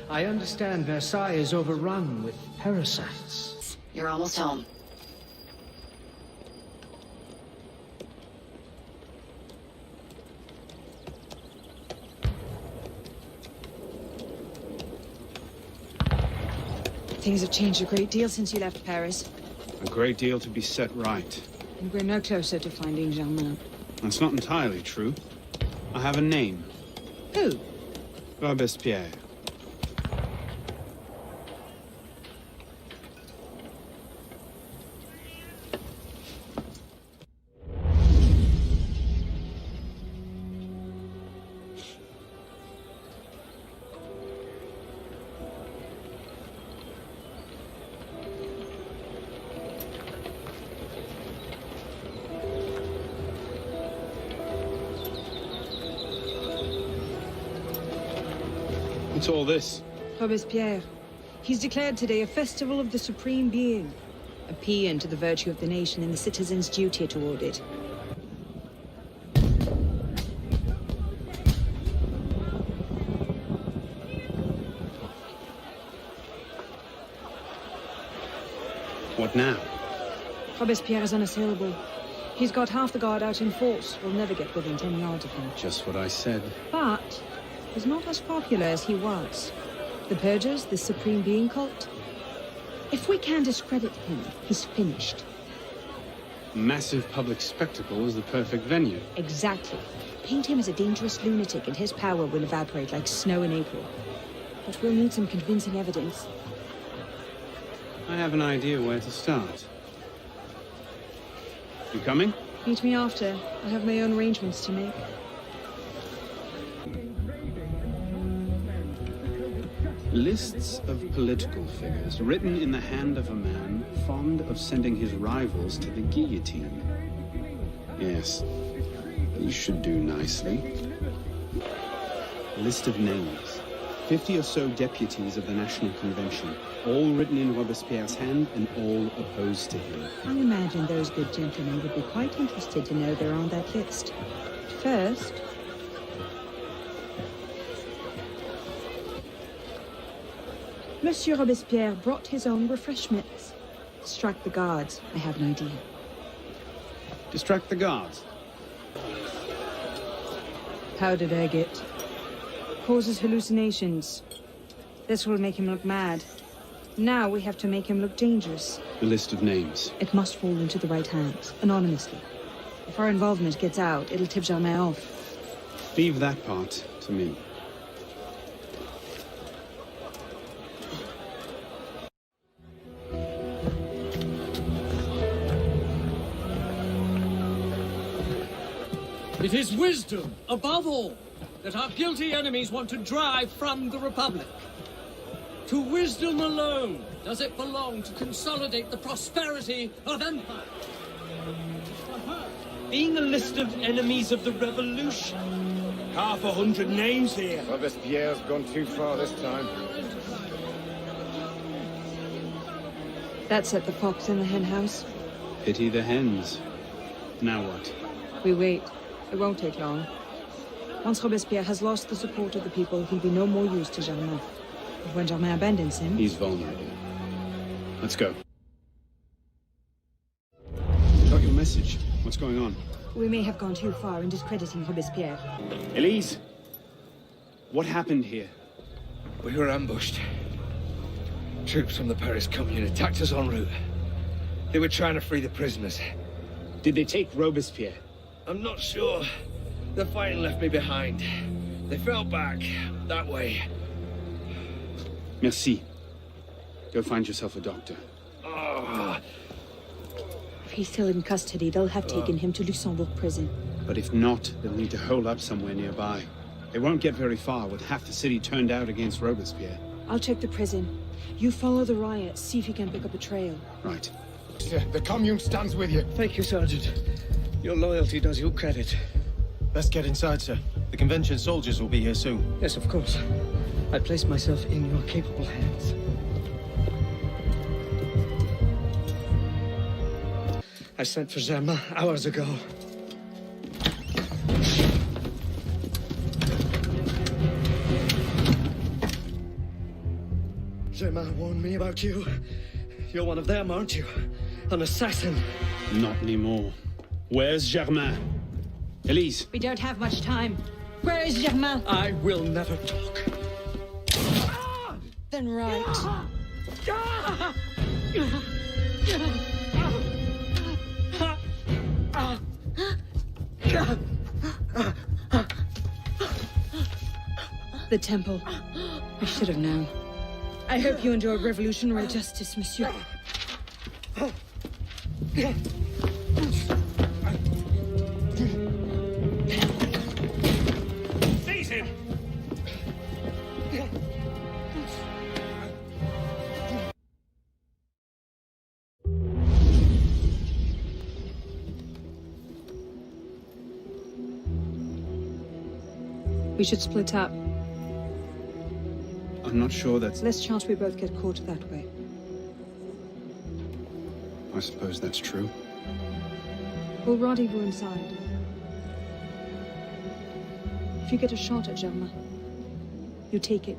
I understand Versailles is overrun with parasites. You're almost home. Things have changed a great deal since you left Paris. A great deal to be set right. And we're no closer to finding Germain. That's not entirely true. I have a name. Who? Robespierre. What's all this? Robespierre. He's declared today a festival of the Supreme Being. A paean to the virtue of the nation and the citizen's duty toward it. What now? Robespierre is unassailable. He's got half the guard out in force. We'll never get within 10 yards of him. Just what I said. But he's not as popular as he was. The Purgers, the Supreme Being cult. If we can discredit him, he's finished. Massive public spectacle is the perfect venue. Exactly. Paint him as a dangerous lunatic and his power will evaporate like snow in April. But we'll need some convincing evidence. I have an idea where to start. You coming? Meet me after. I have my own arrangements to make. Lists of political figures written in the hand of a man fond of sending his rivals to the guillotine. Yes, you should do nicely. List of names. 50 or so deputies of the National Convention, all written in Robespierre's hand and all opposed to him. I imagine those good gentlemen would be quite interested to know they're on that list. First, Monsieur Robespierre brought his own refreshments. Distract the guards. I have an idea. Distract the guards? Powdered agate. Causes hallucinations. This will make him look mad. Now we have to make him look dangerous. The list of names. It must fall into the right hands, anonymously. If our involvement gets out, it'll tip Germain off. Leave that part to me. It is wisdom, above all, that our guilty enemies want to drive from the Republic. To wisdom alone does it belong to consolidate the prosperity of empire. Being a list of enemies of the revolution. 100 names here. Robespierre's gone too far this time. That set the fox in the hen house. Pity the hens. Now what? We wait. It won't take long. Once Robespierre has lost the support of the people, he'll be no more use to Germain. But when Germain abandons him... He's vulnerable. Let's go. Got your message. What's going on? We may have gone too far in discrediting Robespierre. Elise! What happened here? We were ambushed. Troops from the Paris Commune attacked us en route. They were trying to free the prisoners. Did they take Robespierre? I'm not sure. The fighting left me behind. They fell back, that way. Merci. Go find yourself a doctor. Oh, he's still in custody, they'll have taken him to Luxembourg prison. But if not, they'll need to hole up somewhere nearby. They won't get very far with half the city turned out against Robespierre. I'll check the prison. You follow the riot, see if you can pick up a trail. Right. The Commune stands with you. Thank you, Sergeant. Your loyalty does you credit. Let's get inside, sir. The convention soldiers will be here soon. Yes, of course. I place myself in your capable hands. I sent for Germain hours ago. Germain warned me about you. You're one of them, aren't you? An assassin. Not anymore. Where's Germain? Elise. We don't have much time. Where is Germain? I will never talk. Then right. The temple. I should have known. I hope you enjoy revolutionary justice, monsieur. Seize him! We should split up. I'm not sure that's... Less chance we both get caught that way. I suppose that's true. We'll rendezvous inside. If you get a shot at Germain, you take it.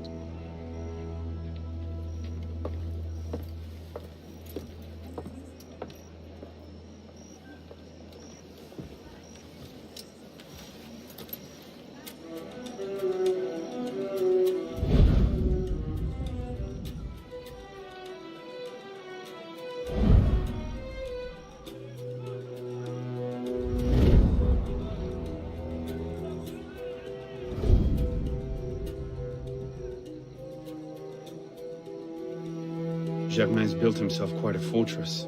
Germain's built himself quite a fortress.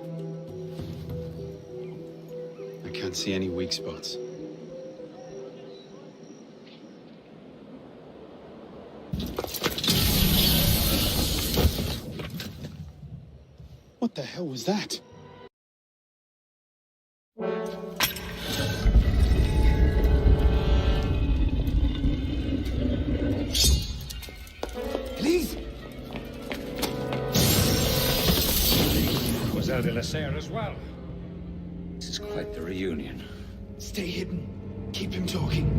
I can't see any weak spots. What the hell was that? Please! Was de la Serre as well. This is quite the reunion. Stay hidden. Keep him talking.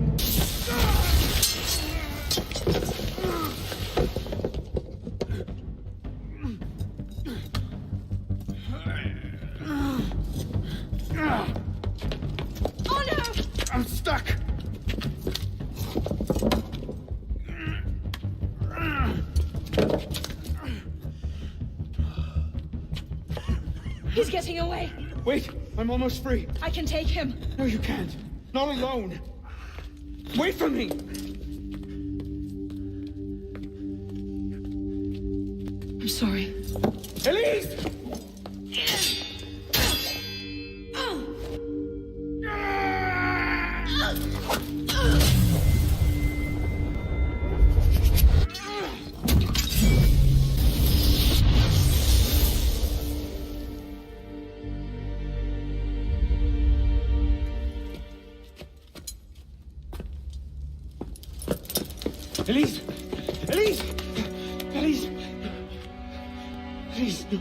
Oh no! I'm stuck! He's getting away. Wait, I'm almost free. I can take him. No, you can't. Not alone. Wait for me! I'm sorry. Elise! Elise! Elise! Elise! Elise, no.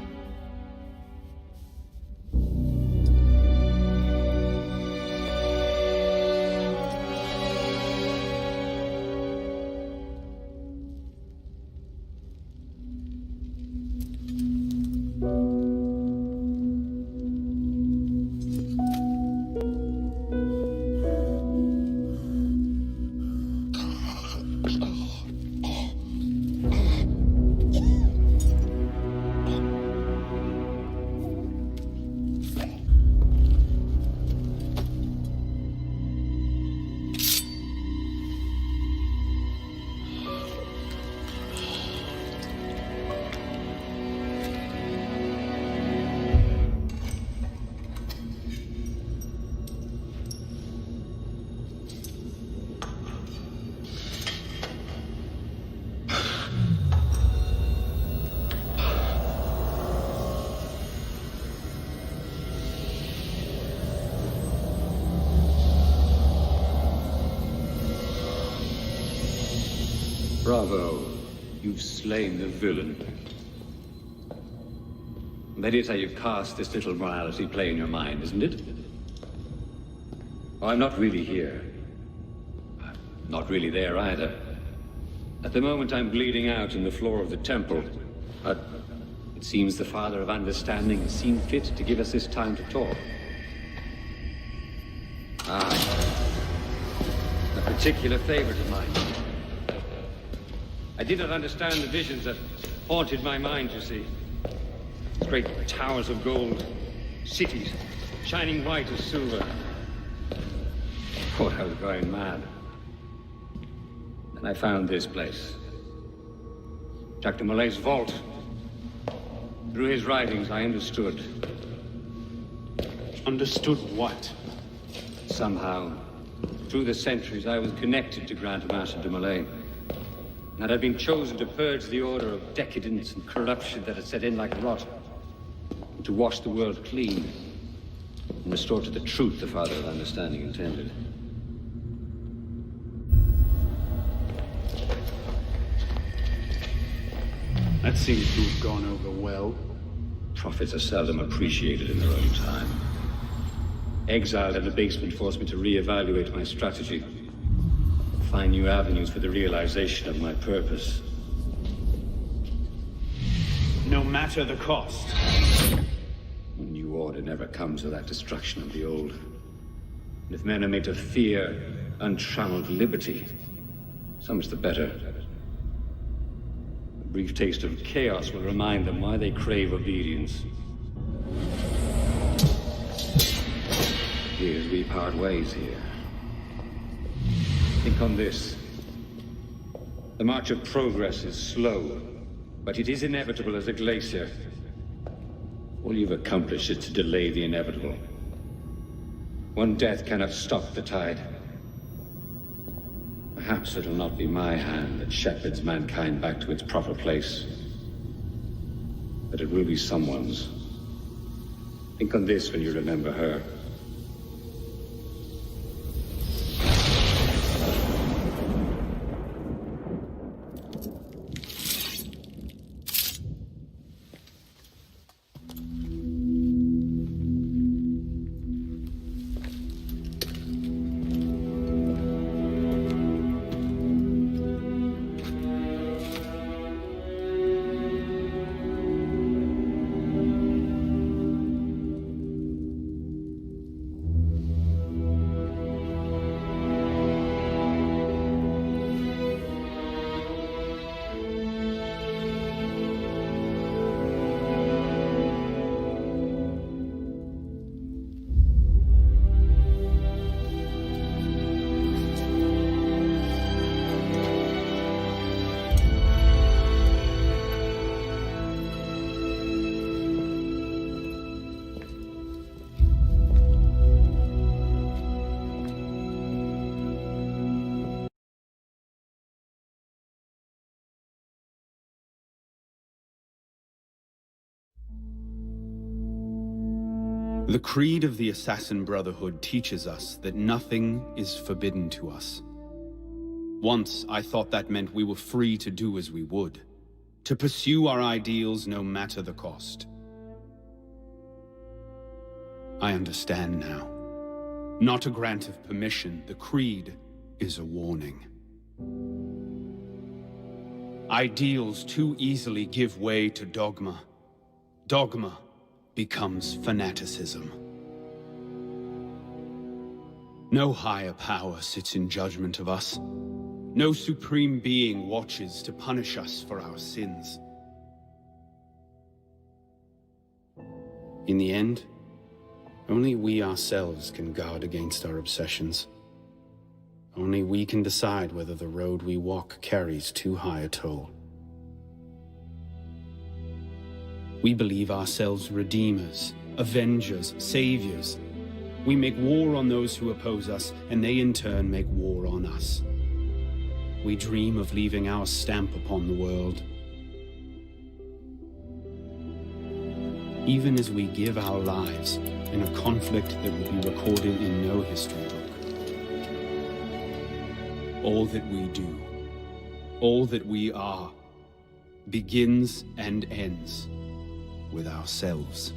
Bravo. You've slain the villain. That is how you cast this little morality play in your mind, isn't it? Oh, I'm not really here. I'm not really there either. At the moment I'm bleeding out in the floor of the temple. But it seems the Father of Understanding has seen fit to give us this time to talk. A particular favorite of mine. I did not understand the visions that haunted my mind, you see. Great towers of gold, cities, shining white as silver. Oh, I was going mad. And I found this place. Jacques de Molay's vault. Through his writings, I understood. Understood what? Somehow, through the centuries, I was connected to Grand Master de Molay. And I'd been chosen to purge the order of decadence and corruption that had set in like rot. And to wash the world clean. And restore to the truth the Father of Understanding intended. That seems to have gone over well. Prophets are seldom appreciated in their own time. Exiled in the basement forced me to reevaluate my strategy. Find new avenues for the realization of my purpose. No matter the cost. A new order never comes without destruction of the old. And if men are made to fear untrammeled liberty, so much the better. A brief taste of chaos will remind them why they crave obedience. Here's we part ways here. Think on this. The march of progress is slow, but it is inevitable as a glacier. All you've accomplished is to delay the inevitable. One death cannot stop the tide. Perhaps it'll not be my hand that shepherds mankind back to its proper place. But it will be someone's. Think on this when you remember her. The creed of the Assassin Brotherhood teaches us that nothing is forbidden to us. Once, I thought that meant we were free to do as we would, to pursue our ideals no matter the cost. I understand now. Not a grant of permission, the creed is a warning. Ideals too easily give way to dogma. Dogma becomes fanaticism. No higher power sits in judgment of us. No supreme being watches to punish us for our sins. In the end, only we ourselves can guard against our obsessions. Only we can decide whether the road we walk carries too high a toll. We believe ourselves redeemers, avengers, saviors. We make war on those who oppose us, and they in turn make war on us. We dream of leaving our stamp upon the world. Even as we give our lives in a conflict that will be recorded in no history book. All that we do all that we are begins and ends with ourselves.